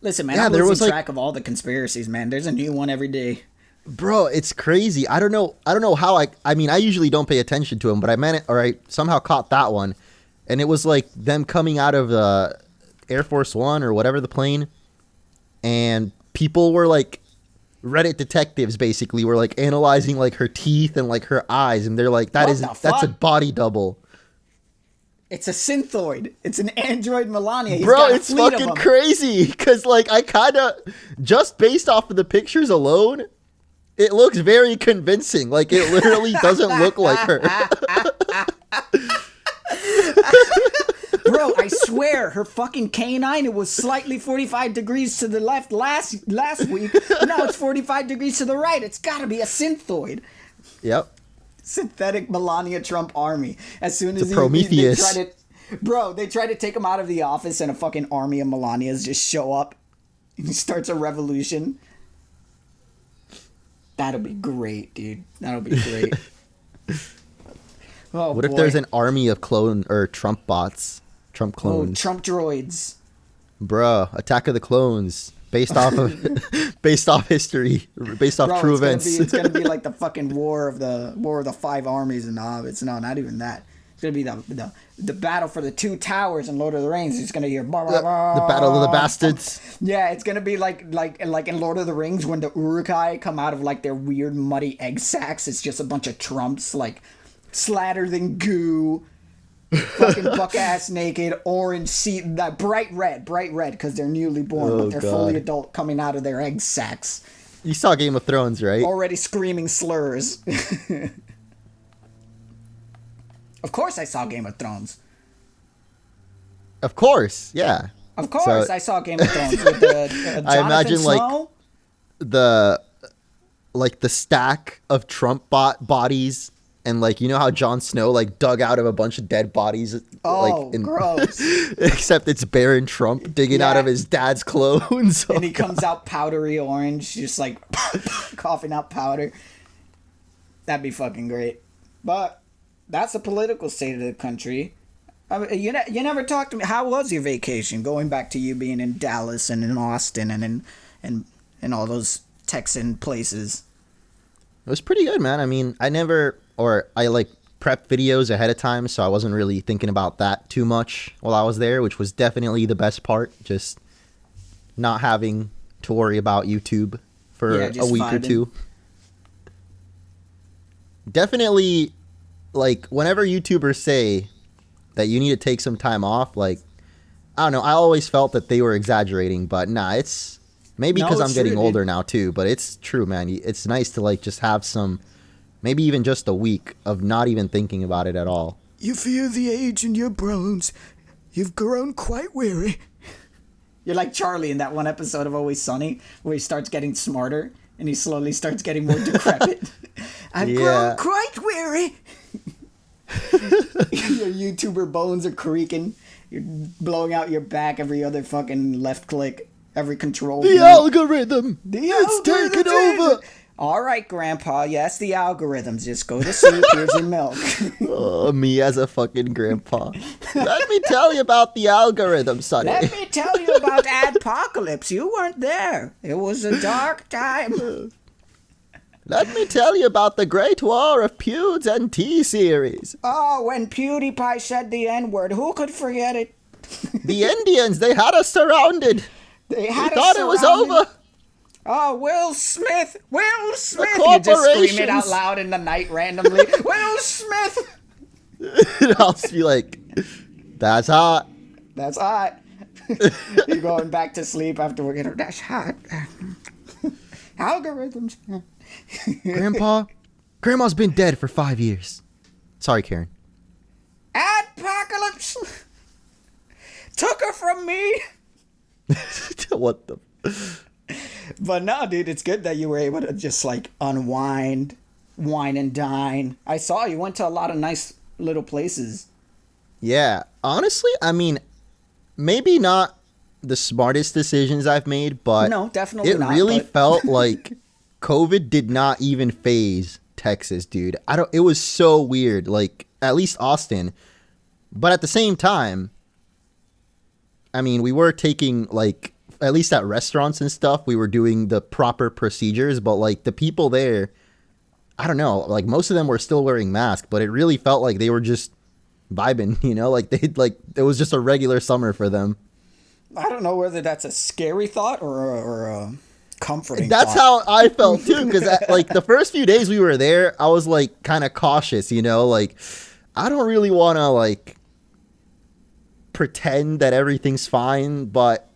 Listen, man, I'm losing track of all the conspiracies, man. There's a new one every day. Bro, it's crazy. I don't know how I mean, I usually don't pay attention to them, but I somehow caught that one. And it was, them coming out of the Air Force One or whatever the plane. And people were Reddit detectives basically were analyzing her teeth and her eyes, and they're like, that's a body double. It's a synthoid. It's an android Melania. Bro, it's fucking crazy because I kind of just based off of the pictures alone, it looks very convincing. It literally doesn't look like her. Bro, I swear, her fucking canine, it was slightly 45 degrees to the left last week. Now it's 45 degrees to the right. It's got to be a synthoid. Yep. Synthetic Melania Trump army. As soon as Prometheus. They try to take him out of the office and a fucking army of Melanias just show up. And he starts a revolution. That'll be great, dude. That'll be great. Oh, what if there's an army of Trump bots? Trump clones. Oh, Trump droids. Bruh, Attack of the Clones. Based off history. Based off true events. It's gonna be like the fucking war of the five armies in the Hobbits. No, not even that. It's gonna be the battle for the two towers in Lord of the Rings. It's gonna hear the battle of the bastards. Yeah, it's gonna be like in Lord of the Rings when the Uruk-hai come out of their weird muddy egg sacs. It's just a bunch of Trumps slathered in goo, fucking buck ass naked, orange seat, that bright red because they're newly born, but they're fully adult coming out of their egg sacs. You saw Game of Thrones, right? Already screaming slurs. Of course I saw Game of Thrones. Of course, yeah. Of course I saw Game of Thrones with Jonathan I imagine Snow. the stack of Trump bodies and like you know how Jon Snow like dug out of a bunch of dead bodies, Oh, gross! except it's Baron Trump digging out of his dad's clones, and he comes out powdery orange, just like coughing out powder. That'd be fucking great. But that's the political state of the country. I mean, you never talked to me. How was your vacation? Going back to you being in Dallas and in Austin and in all those Texan places. It was pretty good, man. I mean, I like prepped videos ahead of time, so I wasn't really thinking about that too much while I was there, which was definitely the best part. Just not having to worry about YouTube for a week or two. Definitely, like, whenever YouTubers say that you need to take some time off, like, I don't know, I always felt that they were exaggerating, but nah, it's maybe because I'm getting older now too, but it's true, man. It's nice to like just have some, maybe even just a week of not even thinking about it at all. You feel the age in your bones. You've grown quite weary. You're like Charlie in that one episode of Always Sunny where he starts getting smarter and he slowly starts getting more decrepit. I've grown quite weary. Your YouTuber bones are creaking. You're blowing out your back every other fucking left click. Every control. The algorithm. It's taken over. All right, Grandpa. Yes, the algorithms. Just go to sleep. Here's your milk. Oh, me as a fucking grandpa. Let me tell you about the algorithm, Sonny. Let me tell you about Adpocalypse. You weren't there. It was a dark time. Let me tell you about the Great War of Pewds and T-Series. Oh, when PewDiePie said the N-word, who could forget it? The Indians, they had us surrounded. They thought it was over. Oh, Will Smith! Will Smith! You just scream it out loud in the night randomly. Will Smith! And I'll just be like, that's hot. That's hot. You're going back to sleep after we're getting, that's hot. Algorithms. Grandma's been dead for 5 years. Sorry, Karen. Adpocalypse! Took her from me! What the... But no, dude, it's good that you were able to just like unwind, wine and dine. I saw you went to a lot of nice little places. Yeah, honestly, I mean, maybe not the smartest decisions I've made, but no, definitely not. It really felt like COVID did not even phase Texas, dude. It was so weird, like at least Austin. But at the same time, I mean, we were taking like, at least at restaurants and stuff, we were doing the proper procedures, but like the people there, I don't know, like most of them were still wearing masks, but it really felt like they were just vibing, you know, like it was just a regular summer for them. I don't know whether that's a scary thought or a comforting That's thought. how I felt too, because like the first few days we were there, I was like kind of cautious, you know, like I don't really want to like pretend that everything's fine, but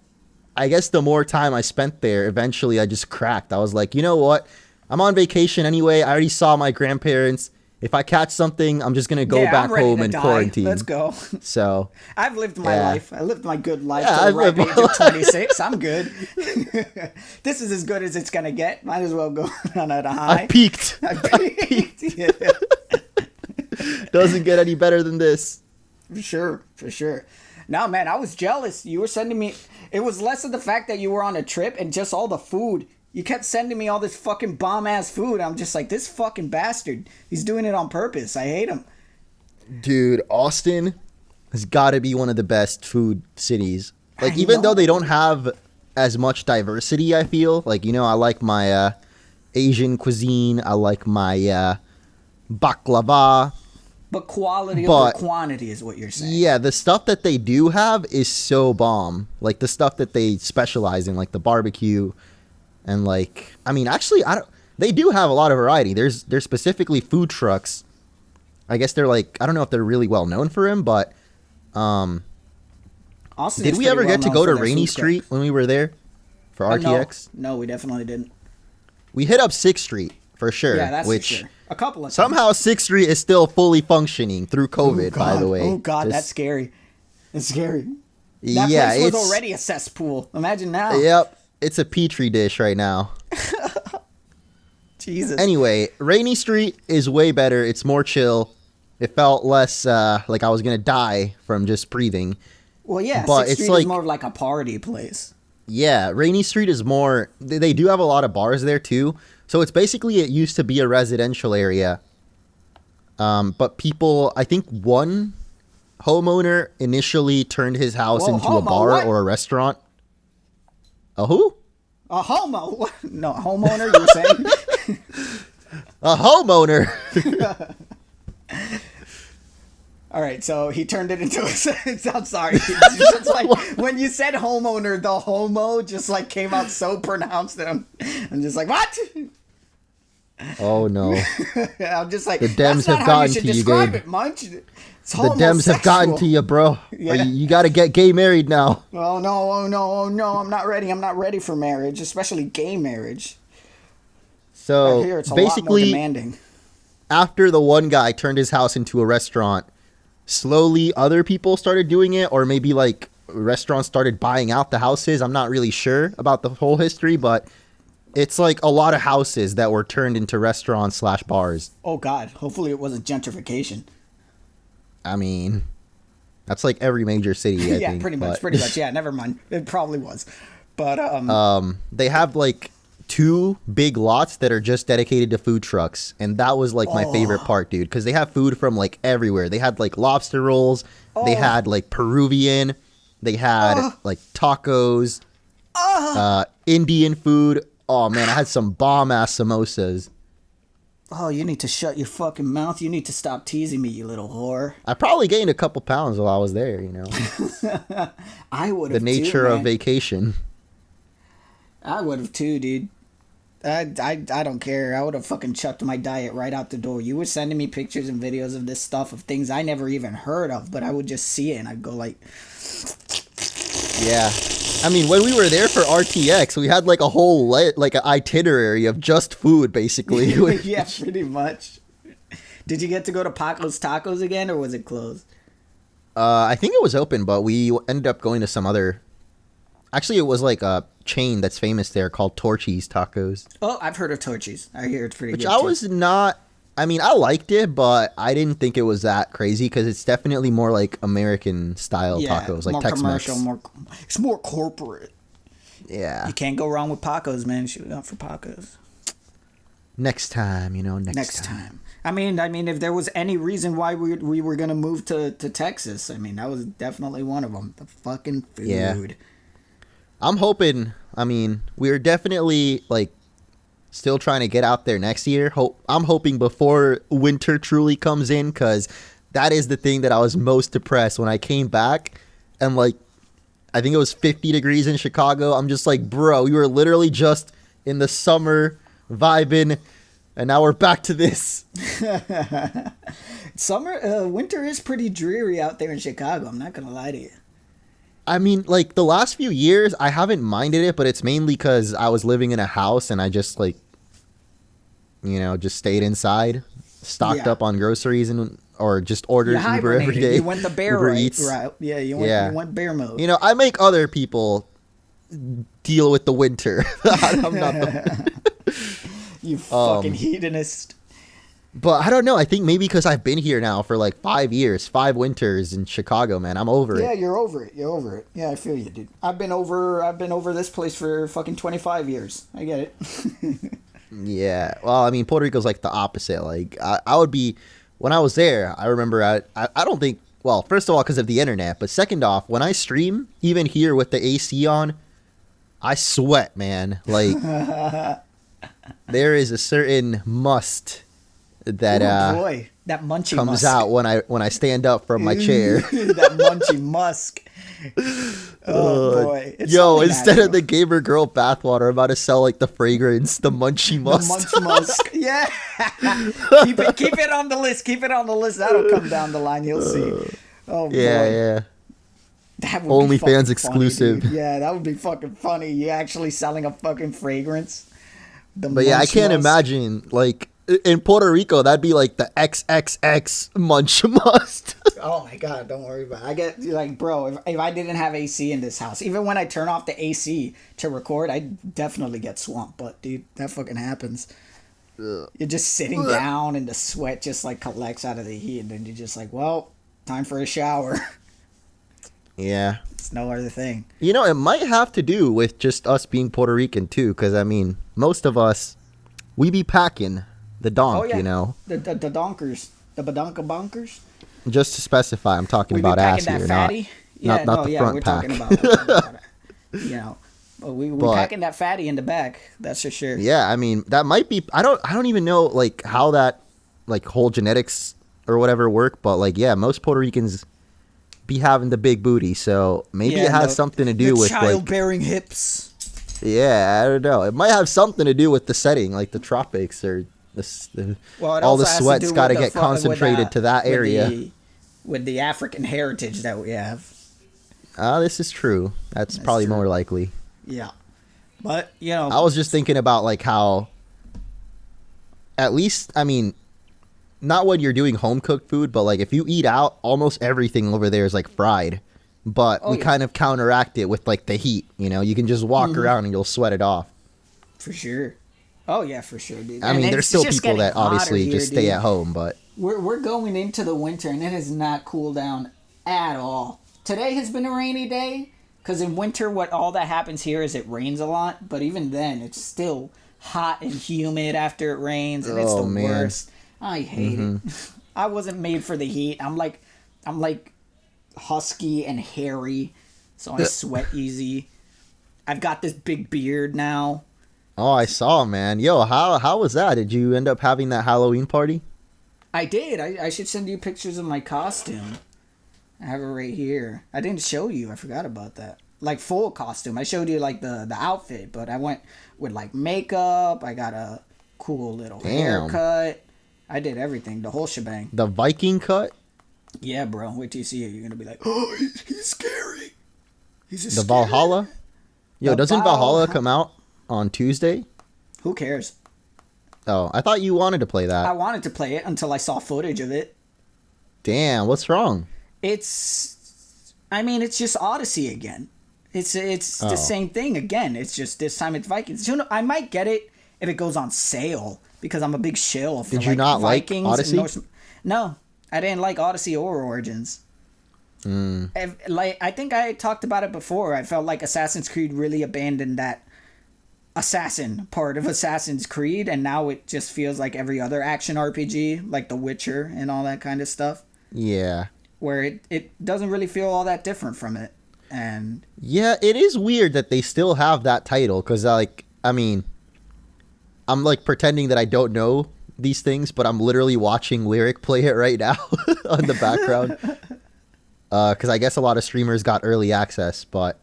I guess the more time I spent there, eventually I just cracked. I was like, you know what? I'm on vacation anyway. I already saw my grandparents. If I catch something, I'm just going to go back home and quarantine. Let's go. So I've lived my life. I lived my good life Yeah, to the I've ripe lived age my of 26. I'm good. This is as good as it's going to get. Might as well go on at a high. I peaked. I peaked. Yeah. Doesn't get any better than this. For sure. No, man, I was jealous. You were sending me... It was less of the fact that you were on a trip and just all the food. You kept sending me all this fucking bomb-ass food. I'm just like, this fucking bastard. He's doing it on purpose. I hate him. Dude, Austin has got to be one of the best food cities. Like, even though they don't have as much diversity, I feel. Like, you know, I like my Asian cuisine. I like my baklava. But quality over quantity is what you're saying. Yeah, the stuff that they do have is so bomb. Like, the stuff that they specialize in, like the barbecue. And, like, I mean, actually, they do have a lot of variety. There's specifically food trucks. I guess they're, like, I don't know if they're really well known for them, but Austin did we ever get to go to Rainy Street when we were there for RTX? No, we definitely didn't. We hit up 6th Street for sure. Yeah, that's for sure. A couple of times. Somehow 6th Street is still fully functioning through COVID, by the way. Oh, God, that's scary. It's scary. That place was already a cesspool. Imagine now. Yep. It's a petri dish right now. Jesus. Anyway, Rainy Street is way better. It's more chill. It felt less like I was gonna die from just breathing. Well, yeah, but 6th it's Street like is more of like a party place. Yeah, Rainy Street is more. They do have a lot of bars there too. So it's basically, it used to be a residential area. But people, I think one homeowner initially turned his house into a bar or a restaurant. A who? A homo. No, homeowner, you're saying? A homeowner. All right, so he turned it into a... I'm sorry. It's just like, when you said homeowner, the homo just like came out so pronounced that I'm just like, what? Oh, no. I'm just like, the Dems that's not have how you gotten should to you, describe Gabe. it, Munch. It's The Dems have gotten to you, bro. Yeah. You got to get gay married now. Oh, no, oh, no, oh, no. I'm not ready. I'm not ready for marriage, especially gay marriage. So, I hear it's a basically, lot more demanding. After the one guy turned his house into a restaurant, slowly other people started doing it, or maybe like restaurants started buying out the houses. I'm not really sure about the whole history, but it's like a lot of houses that were turned into restaurants / bars. Oh, God. Hopefully it wasn't gentrification. I mean, that's like every major city, I yeah, think. pretty much. Yeah, never mind. It probably was. But, they have like 2 big lots that are just dedicated to food trucks, and that was like my favorite part, dude, because they have food from like everywhere. They had like lobster rolls, they had like Peruvian, they had like tacos, Indian food. Oh man, I had some bomb ass samosas. oh, you need to shut your fucking mouth. You need to stop teasing me, you little whore. I probably gained a couple pounds while I was there, you know. I would have The nature too, of man. vacation. I would have too, dude. I don't care. I would have fucking chucked my diet right out the door. You were sending me pictures and videos of this stuff, of things I never even heard of, but I would just see it and I'd go like... Yeah. I mean, when we were there for RTX, we had like a whole like an itinerary of just food, basically. yeah, pretty much. Did you get to go to Paco's Tacos again, or was it closed? I think it was open, but we ended up going to some other... Actually, it was like a chain that's famous there called Torchy's Tacos. Oh, I've heard of Torchy's. I hear it's pretty Which good. I was not... I mean, I liked it, but I didn't think it was that crazy, because it's definitely more like American-style tacos, like more Tex-Mex. commercial, it's more corporate. Yeah. You can't go wrong with Paco's, man. Shoot out for Paco's. Next time, you know, next time. I mean, if there was any reason why we were going to move to Texas, I mean, that was definitely one of them. The fucking food. Yeah. I'm hoping, I mean, we're definitely, like, still trying to get out there next year. I'm hoping before winter truly comes in, because that is the thing that I was most depressed when I came back. And, like, I think it was 50 degrees in Chicago. I'm just like, bro, we were literally just in the summer vibing, and now we're back to this. Winter is pretty dreary out there in Chicago. I'm not going to lie to you. I mean, like, the last few years, I haven't minded it, but it's mainly because I was living in a house and I just, like, you know, just stayed inside, stocked up on groceries, or just ordered Uber every day. You went the bear route. Yeah, you went bear mode. You know, I make other people deal with the winter. I'm not the... You fucking hedonist. But I don't know. I think maybe because I've been here now for like 5 years, 5 winters in Chicago, man. I'm over it. Yeah, you're over it. Yeah, I feel you, dude. I've been over this place for fucking 25 years. I get it. Yeah. Well, I mean, Puerto Rico's like the opposite. Like, I would be, when I was there, I remember I don't think, well, first of all, because of the internet, but second off, when I stream, even here with the AC on, I sweat, man. Like, there is a certain must that that munchy comes musk out when I stand up from my chair. That munchy musk. Oh boy! Yo, instead of the gamer girl bathwater, I'm about to sell like the fragrance, the munchy musk. The munchy musk. Yeah. keep it on the list. Keep it on the list. That'll come down the line. You'll see. Oh boy. Yeah. That would Only be fucking fans exclusive. Funny, yeah, that would be fucking funny. You actually selling a fucking fragrance. But yeah, I can't imagine, like, in Puerto Rico, that'd be like the XXX munch must. Oh my god, don't worry about it. I get, like, bro, if I didn't have AC in this house, even when I turn off the AC to record, I definitely get swamped. But dude, that fucking happens. You're just sitting down and the sweat just like collects out of the heat, and then you're just like, well, time for a shower. Yeah. It's no other thing. You know, it might have to do with just us being Puerto Rican too, because I mean, most of us, we be packing the donk, you know. The donkers, the badonka bonkers. Just to specify, I'm talking about ass here, not the front pack. Talking about you know, we packing that fatty in the back. That's for sure. Yeah, I mean, that might be. I don't even know like how that like whole genetics or whatever work, but like yeah, most Puerto Ricans be having the big booty, so maybe it has something to do with childbearing hips. Yeah, I don't know. It might have something to do with the setting, like the tropics or all the sweat's got to get concentrated to that area. With the African heritage that we have. This is true. That's probably true. More likely. Yeah. But, you know. I was just thinking about like how, at least, I mean, not when you're doing home cooked food, but like if you eat out, almost everything over there is like fried. But we kind of counteract it with like the heat, you know, you can just walk around and you'll sweat it off. For sure. Oh yeah, for sure, dude. I mean, there's still people that obviously just stay at home, but we're going into the winter and it has not cooled down at all. Today has been a rainy day because in winter, all that happens here is it rains a lot. But even then, it's still hot and humid after it rains, and it's the worst. I hate it. I wasn't made for the heat. I'm like husky and hairy, so I sweat easy. I've got this big beard now. Oh, I saw, man. Yo, how was that? Did you end up having that Halloween party? I did. I should send you pictures of my costume. I have it right here. I didn't show you. I forgot about that. Like full costume. I showed you like the outfit, but I went with like makeup. I got a cool little haircut. I did everything, the whole shebang. The Viking cut? Yeah, bro. Wait till you see it. You're gonna be like, oh, he's scary. The Valhalla? Yo, doesn't Valhalla come out on Tuesday? Who cares? Oh, I thought you wanted to play that. I wanted to play it until I saw footage of it. Damn, what's wrong? It's just Odyssey again. It's the same thing again. It's just this time it's Vikings. I might get it if it goes on sale because I'm a big shill for Did you not Vikings like Odyssey? No, I didn't like Odyssey or Origins. I think I talked about it before. I felt like Assassin's Creed really abandoned that assassin part of Assassin's Creed, and now it just feels like every other action RPG, like The Witcher and all that kind of stuff. Yeah. Where it doesn't really feel all that different from it. And yeah, it is weird that they still have that title, because like, I mean, I'm like pretending that I don't know these things, but I'm literally watching Lyric play it right now on the background. Because I guess a lot of streamers got early access, but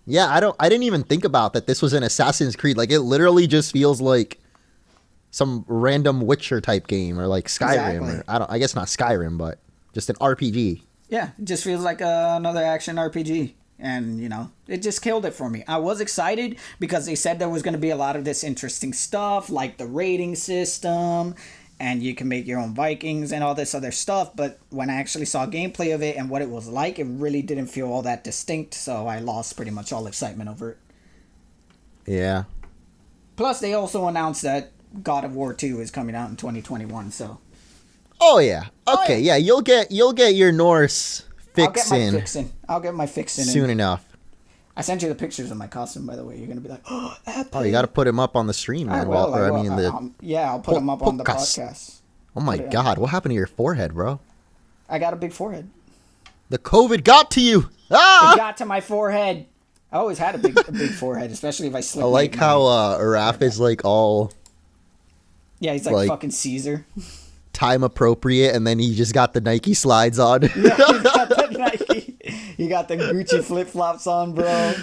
yeah, I didn't even think about that this was an Assassin's Creed. Like, it literally just feels like some random Witcher type game, or like Skyrim. Exactly. Or I guess not Skyrim, but just an RPG. Yeah, it just feels like another action RPG. And, you know, it just killed it for me. I was excited because they said there was going to be a lot of this interesting stuff, like the rating system, and you can make your own Vikings and all this other stuff. But when I actually saw gameplay of it and what it was like, it really didn't feel all that distinct. So I lost pretty much all excitement over it. Yeah. Plus, they also announced that God of War 2 is coming out in 2021, so. Oh, yeah. Okay, yeah, you'll get your Norse fix in. I'll get my fix in soon enough. I sent you the pictures of my costume, by the way. You're gonna be like, oh, epic. Oh, you got to put him up on the stream, man. I'll put him up on the podcast. Oh my God, what happened to your forehead, bro? I got a big forehead. The COVID got to you. Ah! It got to my forehead. I always had a big forehead, especially if I slip. I like how Raph is like all. Yeah, he's like fucking Caesar. Time appropriate, and then he just got the Nike slides on. Yeah, he got the Nike. You got the Gucci flip flops on, bro.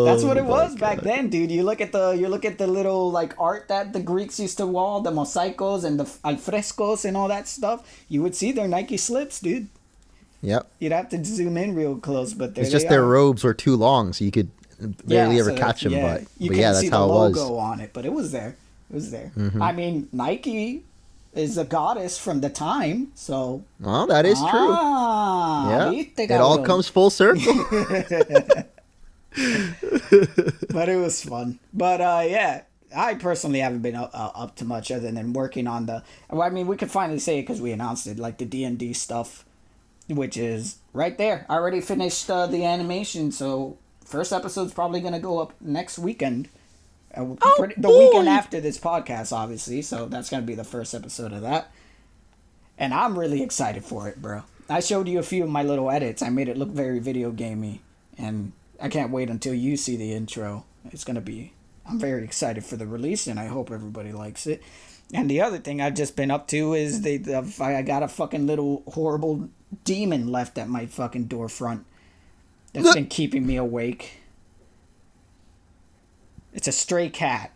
That's what it was back then, dude. You look at the little like art that the Greeks used to wall, the mosaicos and the alfrescos and all that stuff. You would see their Nike slips, dude. Yep. You'd have to zoom in real close, but it's just their robes were too long, so you could barely ever catch them. Yeah. But you yeah, that's see how the it was. logo on it, but it was there. It was there. Mm-hmm. I mean, Nike is a goddess from the time, so. Well, that is true. Yeah, it all comes full circle. But it was fun. But yeah, I personally haven't been up to much other than working on the. Well, I mean, we could finally say it because we announced it, like the D&D stuff, which is right there. I already finished the animation, so first episode's probably gonna go up next weekend. The weekend after this podcast, obviously. So that's gonna be the first episode of that, and I'm really excited for it, bro. I showed you a few of my little edits. I made it look very video gamey, and I can't wait until you see the intro. It's gonna be. I'm very excited for the release, and I hope everybody likes it. And the other thing I've just been up to is I got a fucking little horrible demon left at my fucking door front that's been keeping me awake. It's a stray cat.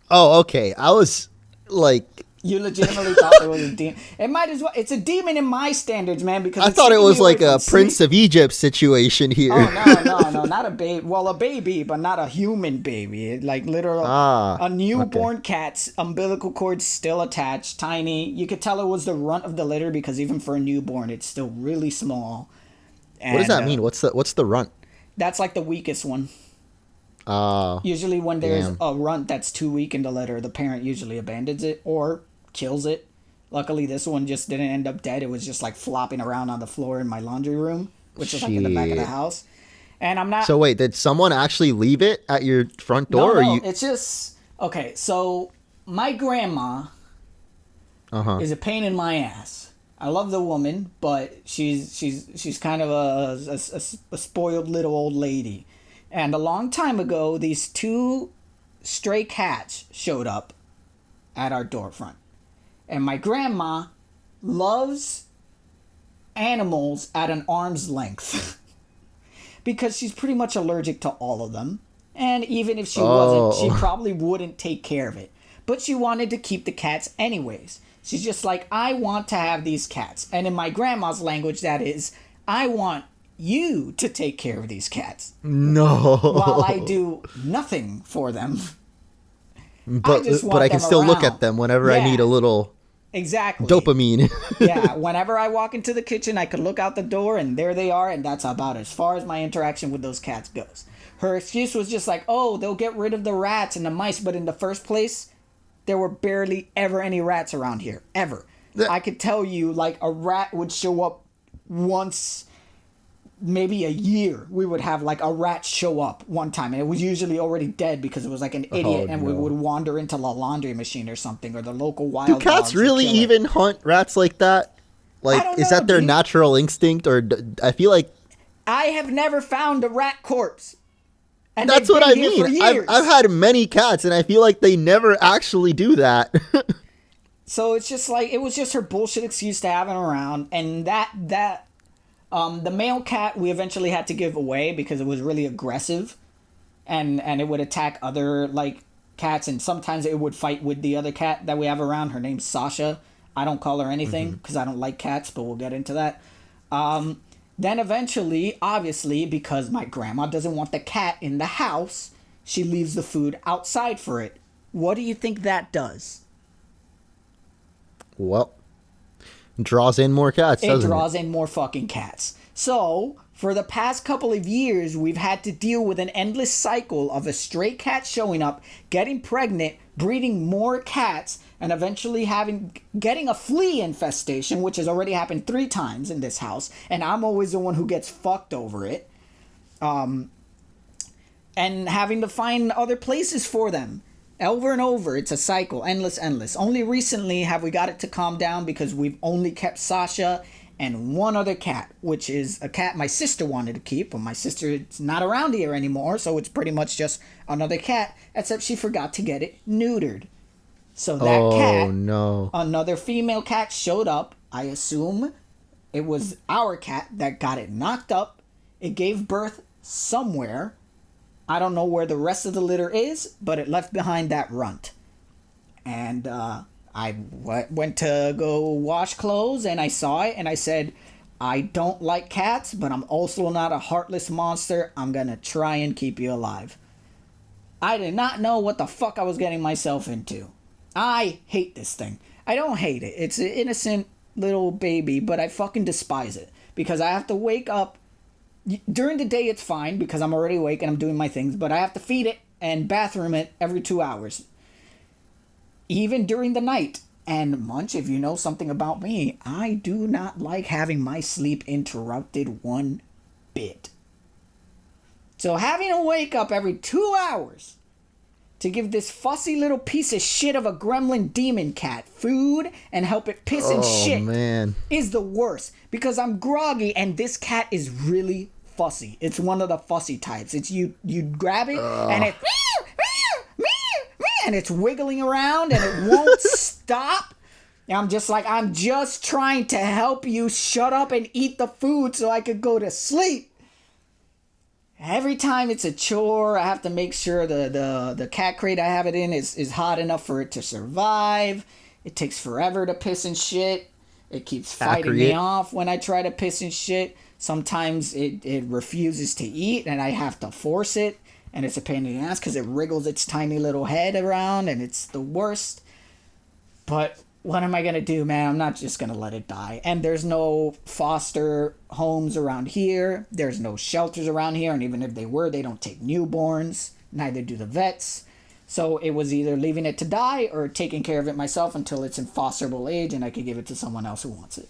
Oh, okay. I was like... You legitimately thought it was a demon. It might as well. It's a demon in my standards, man. Because I thought it was like a Prince of Egypt situation here. Oh no, not a baby. Well, a baby, but not a human baby. Like literal, a newborn cat's umbilical cord's still attached, tiny. You could tell it was the runt of the litter because even for a newborn, it's still really small. And, what does that mean? What's the runt? That's like the weakest one. Oh. Usually, when there's a runt that's too weak in the litter, the parent usually abandons it or kills it. Luckily, this one just didn't end up dead. It was just like flopping around on the floor in my laundry room, which is like in the back of the house. And I'm not. So wait, did someone actually leave it at your front door? No, or you... it's just okay. So my grandma is a pain in my ass. I love the woman, but she's kind of a spoiled little old lady. And a long time ago, these two stray cats showed up at our door front. And my grandma loves animals at an arm's length because she's pretty much allergic to all of them. And even if she wasn't, she probably wouldn't take care of it. But she wanted to keep the cats anyways. She's just like, I want to have these cats. And in my grandma's language, that is, I want you to take care of these cats. No. While I do nothing for them. But I can still look at them whenever I need a little dopamine. Yeah, whenever I walk into the kitchen, I could look out the door and there they are, and that's about as far as my interaction with those cats goes. Her excuse was just like, oh, they'll get rid of the rats and the mice, but in the first place, there were barely ever any rats around here. Ever. I could tell you, like, a rat would show up once... maybe a year. We would have like a rat show up one time, and it was usually already dead because it was like an idiot, we would wander into the laundry machine or something, or the local wild. Do cats really even hunt rats like that? Like, is that their natural instinct, or I feel like I have never found a rat corpse. And that's what I mean. I've had many cats, and I feel like they never actually do that. So it's just like it was just her bullshit excuse to have him around, and that. The male cat we eventually had to give away because it was really aggressive, and it would attack other like cats, and sometimes it would fight with the other cat that we have around. Her name's Sasha. I don't call her anything because I don't like cats, but we'll get into that. Then eventually, obviously, because my grandma doesn't want the cat in the house, she leaves the food outside for it. What do you think that does? Well, draws in more cats, doesn't it? It draws in more fucking cats. So, for the past couple of years, we've had to deal with an endless cycle of a stray cat showing up, getting pregnant, breeding more cats, and eventually getting a flea infestation, which has already happened 3 times in this house, and I'm always the one who gets fucked over it. And having to find other places for them. Over and over, it's a cycle, endless. Only recently have we got it to calm down because we've only kept Sasha and one other cat, which is a cat my sister wanted to keep, but my sister's not around here anymore, so it's pretty much just another cat, except she forgot to get it neutered. So that another female cat showed up. I assume it was our cat that got it knocked up. It gave birth somewhere. I don't know where the rest of the litter is, but it left behind that runt. And I went to go wash clothes, and I saw it, and I said, I don't like cats, but I'm also not a heartless monster. I'm going to try and keep you alive. I did not know what the fuck I was getting myself into. I hate this thing. I don't hate it. It's an innocent little baby, but I fucking despise it. Because I have to wake up. During the day, it's fine because I'm already awake and I'm doing my things, but I have to feed it and bathroom it every 2 hours, even during the night. And Munch, if you know something about me, I do not like having my sleep interrupted one bit. So having to wake up every 2 hours to give this fussy little piece of shit of a gremlin demon cat food and help it piss and shit is the worst. Because I'm groggy and this cat is really fussy. It's one of the fussy types. It's you grab it and it and it's wiggling around and it won't stop. And I'm just trying to help you shut up and eat the food so I could go to sleep. Every time it's a chore, I have to make sure the cat crate I have it in is hot enough for it to survive. It takes forever to piss and shit. It keeps fighting me off when I try to piss and shit. Sometimes it refuses to eat and I have to force it. And it's a pain in the ass because it wriggles its tiny little head around and it's the worst. But what am I going to do, man? I'm not just going to let it die. And there's no foster homes around here. There's no shelters around here. And even if they were, they don't take newborns. Neither do the vets. So it was either leaving it to die or taking care of it myself until it's in fosterable age and I could give it to someone else who wants it.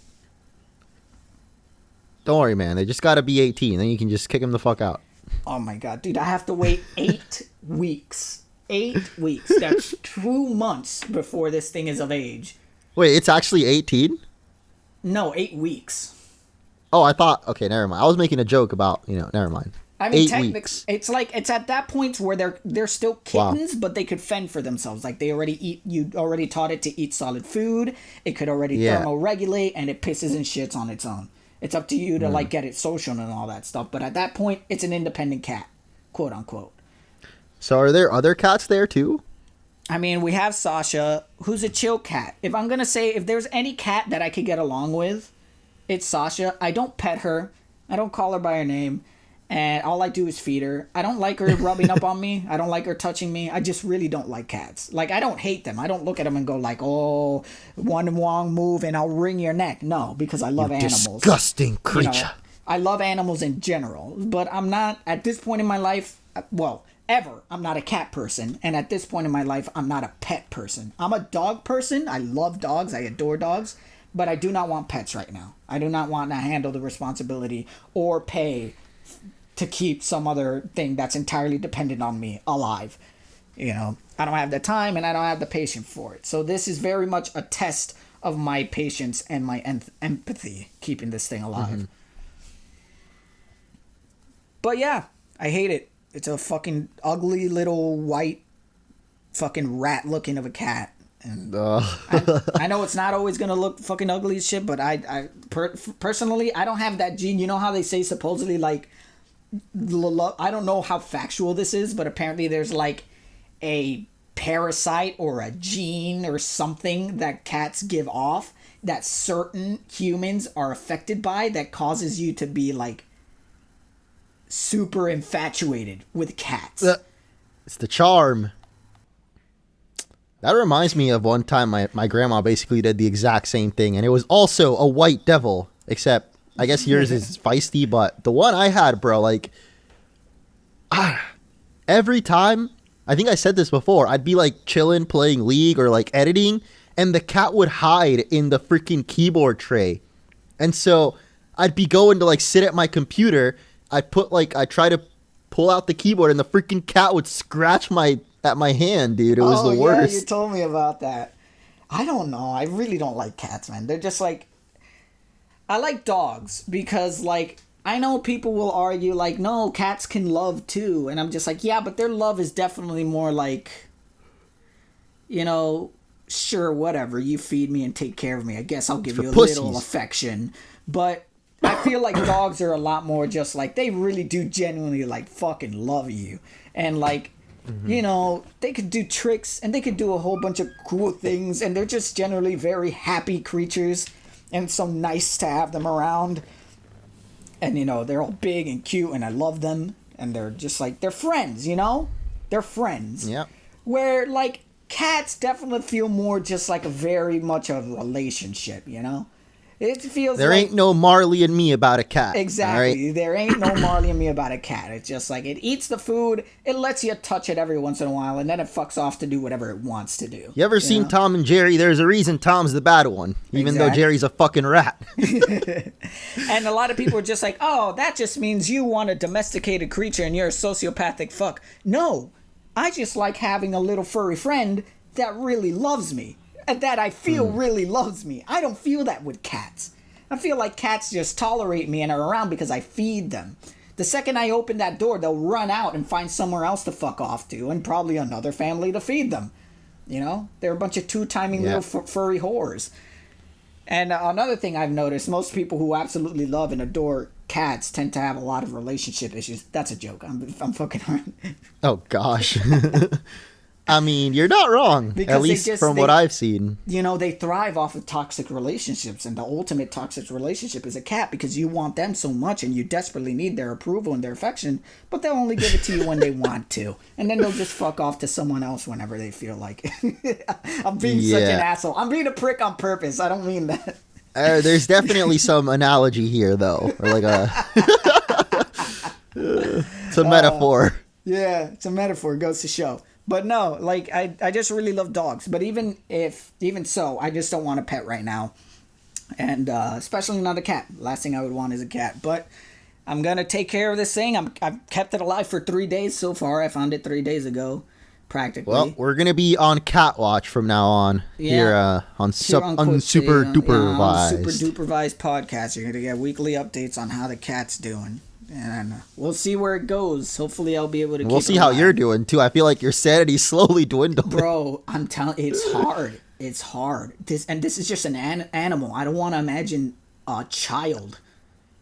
Don't worry, man. They just got to be 18. Then you can just kick them the fuck out. Oh my God, dude, I have to wait 8 weeks. 8 weeks. That's 2 months before this thing is of age. Wait, it's actually 18? No, 8 weeks. Oh, I thought, okay, never mind. I was making a joke about, never mind. I mean, 8 weeks. It's at that point where they're still kittens, but they could fend for themselves. Like they already eat, you already taught it to eat solid food. It could already thermoregulate and it pisses and shits on its own. It's up to you to get it social and all that stuff. But at that point, it's an independent cat, quote unquote. So are there other cats there too? I mean, we have Sasha, who's a chill cat. If I'm going to say, if there's any cat that I could get along with, it's Sasha. I don't pet her. I don't call her by her name. And all I do is feed her. I don't like her rubbing up on me. I don't like her touching me. I just really don't like cats. Like, I don't hate them. I don't look at them and go like, oh, one wrong move and I'll wring your neck. No, because I love animals. Disgusting creature. I love animals in general. But I'm not, at this point in my life, ever, I'm not a cat person. And at this point in my life, I'm not a pet person. I'm a dog person. I love dogs. I adore dogs. But I do not want pets right now. I do not want to handle the responsibility or pay to keep some other thing that's entirely dependent on me alive. I don't have the time and I don't have the patience for it. So this is very much a test of my patience and my empathy keeping this thing alive. Mm-hmm. But yeah, I hate it. It's a fucking ugly little white fucking rat looking of a cat. And I know it's not always going to look fucking ugly as shit, but personally, I don't have that gene. You know how they say supposedly like, I don't know how factual this is, but apparently there's like a parasite or a gene or something that cats give off that certain humans are affected by that causes you to be like super infatuated with cats. It's the charm. That reminds me of one time my grandma basically did the exact same thing, and it was also a white devil, except I guess yours is feisty, but the one I had, bro, like, every time, I think I said this before, I'd be like chilling, playing League or like editing, and the cat would hide in the freaking keyboard tray. And so I'd be going to like sit at my computer. I try to pull out the keyboard and the freaking cat would scratch at my hand, dude. It was the worst. Yeah, you told me about that. I don't know. I really don't like cats, man. They're just like, I like dogs because, like, I know people will argue, like, no, cats can love too. And I'm just like, yeah, but their love is definitely more like, sure, whatever. You feed me and take care of me. I guess I'll give you a little affection. But I feel like dogs are a lot more just like, they really do genuinely, like, fucking love you. And, like, they could do tricks and they could do a whole bunch of cool things. And they're just generally very happy creatures. And it's so nice to have them around. And, they're all big and cute and I love them. And they're just like, they're friends, They're friends. Yeah. Where, like, cats definitely feel more just like a very much a relationship, It feels there like... ain't no Marley and me about a cat. Exactly. Right? There ain't no Marley and me about a cat. It's just like it eats the food, it lets you touch it every once in a while, and then it fucks off to do whatever it wants to do. You ever seen Tom and Jerry? There's a reason Tom's the bad one, even though Jerry's a fucking rat. And a lot of people are just like, oh, that just means you want a domesticated creature and you're a sociopathic fuck. No, I just like having a little furry friend that really loves me. And that I feel really loves me. I don't feel that with cats. I feel like cats just tolerate me and are around because I feed them. The second I open that door, they'll run out and find somewhere else to fuck off to, and probably another family to feed them. You know? They're a bunch of two-timing little furry whores. And another thing I've noticed, most people who absolutely love and adore cats tend to have a lot of relationship issues. That's a joke. I'm fucking around. Oh, gosh. I mean, you're not wrong, because at least from what I've seen. You know, they thrive off of toxic relationships, and the ultimate toxic relationship is a cat, because you want them so much and you desperately need their approval and their affection, but they'll only give it to you when they want to. And then they'll just fuck off to someone else whenever they feel like it. I'm being such an asshole. I'm being a prick on purpose. I don't mean that. There's definitely some analogy here, though. Or like it's a metaphor. Yeah, it's a metaphor. It goes to show. But no, like, I just really love dogs. But even so, I just don't want a pet right now. And especially not a cat. Last thing I would want is a cat. But I'm going to take care of this thing. I've kept it alive for 3 days so far. I found it 3 days ago, practically. Well, we're going to be on cat watch from now on. Here on UnSuperDupervised. UnSuperDupervised podcast. You're going to get weekly updates on how the cat's doing. And we'll see where it goes. Hopefully I'll be able to keep it alive. We'll see how you're doing, too. I feel like your sanity's slowly dwindling. Bro, I'm telling you, it's hard. It's hard. This is just an animal. I don't want to imagine a child.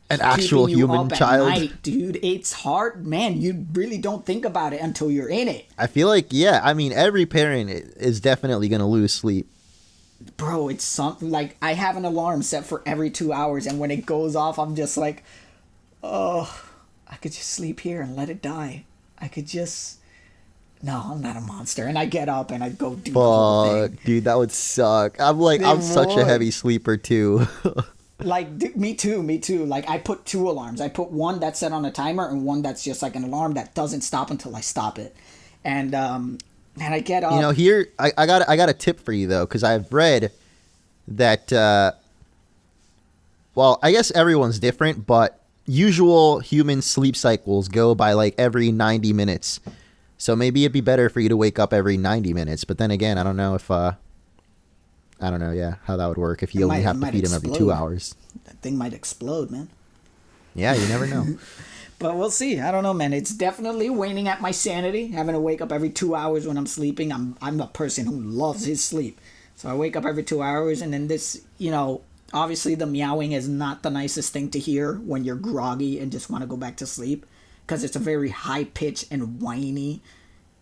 An actual human child. Night, dude, it's hard. Man, you really don't think about it until you're in it. I feel like, I mean, every parent is definitely going to lose sleep. Bro, it's something like I have an alarm set for every 2 hours, and when it goes off, I'm just like, oh, I could just sleep here and let it die. I could just... No, I'm not a monster. And I get up and I go do the whole thing. Dude, that would suck. I'm such a heavy sleeper, too. Like, me too. Like, I put 2 alarms. I put one that's set on a timer and one that's just like an alarm that doesn't stop until I stop it. And I get up. You know, here, I got a tip for you, though, because I've read that, well, I guess everyone's different, but usual human sleep cycles go by like every 90 minutes. So maybe it'd be better for you to wake up every 90 minutes. But then again, I don't know if, how that would work if you only have to feed him every 2 hours. That thing might explode, man. Yeah, you never know. But we'll see. I don't know, man. It's definitely waning at my sanity, having to wake up every 2 hours when I'm sleeping. I'm a person who loves his sleep. So I wake up every 2 hours, and then this, you know, obviously the meowing is not the nicest thing to hear when you're groggy and just want to go back to sleep, because it's a very high-pitched and whiny,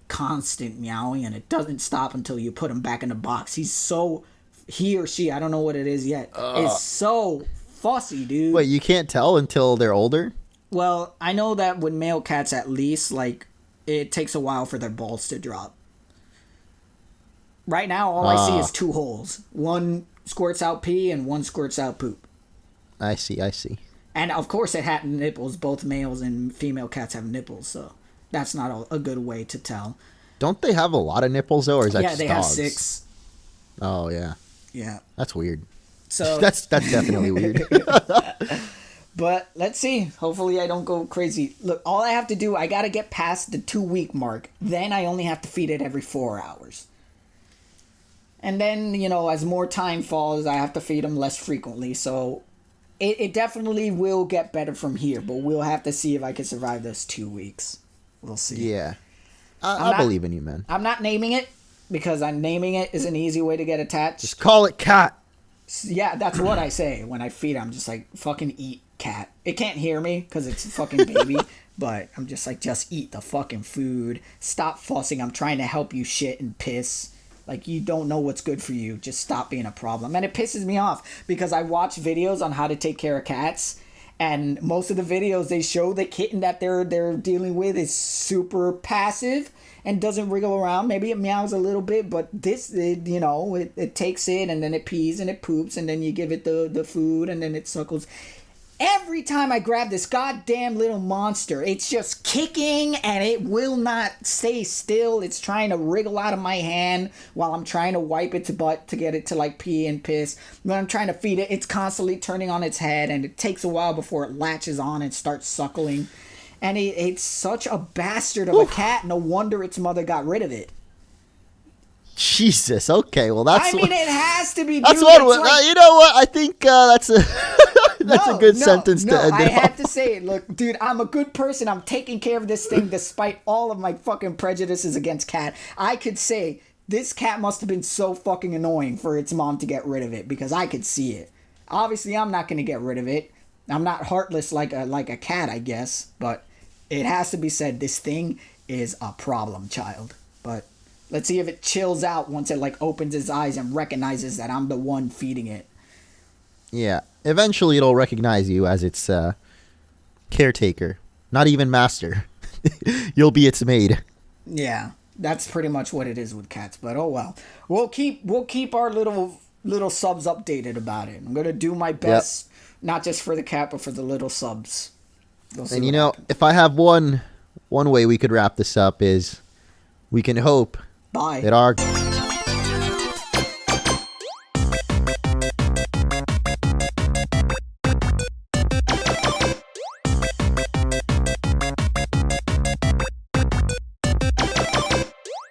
constant meowing, and it doesn't stop until you put him back in the box. He or she, I don't know what it is yet, is so fussy, dude. Wait, you can't tell until they're older? Well, I know that with male cats, at least, like, it takes a while for their balls to drop. Right now, all I see is 2 holes. One squirts out pee and one squirts out poop. I see. And of course it had nipples. Both males and female cats have nipples, so that's not a good way to tell. Don't they have a lot of nipples, though, or is that just dogs? Yeah, they have 6. Oh, yeah. Yeah. That's weird. So that's definitely weird. But let's see. Hopefully I don't go crazy. Look, all I have to do, I got to get past the 2-week mark. Then I only have to feed it every 4 hours. And then, you know, as more time falls, I have to feed them less frequently. So it definitely will get better from here. But we'll have to see if I can survive those 2 weeks. We'll see. Yeah. I believe in you, man. I'm not naming it, because naming it is an easy way to get attached. Just call it cat. Yeah, that's what I say when I feed it. I'm just like, fucking eat, cat. It can't hear me because it's a fucking baby. But I'm just like, just eat the fucking food. Stop fussing. I'm trying to help you shit and piss. Like, you don't know what's good for you. Just stop being a problem. And it pisses me off because I watch videos on how to take care of cats. And most of the videos they show the kitten that they're dealing with is super passive and doesn't wriggle around. Maybe it meows a little bit, but it takes it and then it pees and it poops and then you give it the food and then it suckles. Every time I grab this goddamn little monster, it's just kicking and it will not stay still. It's trying to wriggle out of my hand while I'm trying to wipe its butt to get it to like pee and piss. When I'm trying to feed it, it's constantly turning on its head and it takes a while before it latches on and starts suckling. And it's such a bastard of a cat. No wonder its mother got rid of it. Jesus. Okay. Well, that's. I mean, it has to be. That's one. Like, you know what? I think that's a that's a good sentence to end it I had off. to say it. Look, dude, I'm a good person. I'm taking care of this thing despite all of my fucking prejudices against cat. I could say this cat must have been so fucking annoying for its mom to get rid of it because I could see it. Obviously, I'm not gonna get rid of it. I'm not heartless like a cat, I guess, but it has to be said. This thing is a problem child. But let's see if it chills out once it like opens its eyes and recognizes that I'm the one feeding it. Yeah. Eventually, it'll recognize you as its caretaker, not even master. You'll be its maid. Yeah, that's pretty much what it is with cats. But oh well, we'll keep our little subs updated about it. I'm gonna do my best, not just for the cat, but for the little subs. And you know, happens. If I have one way we could wrap this up is, we can hope that our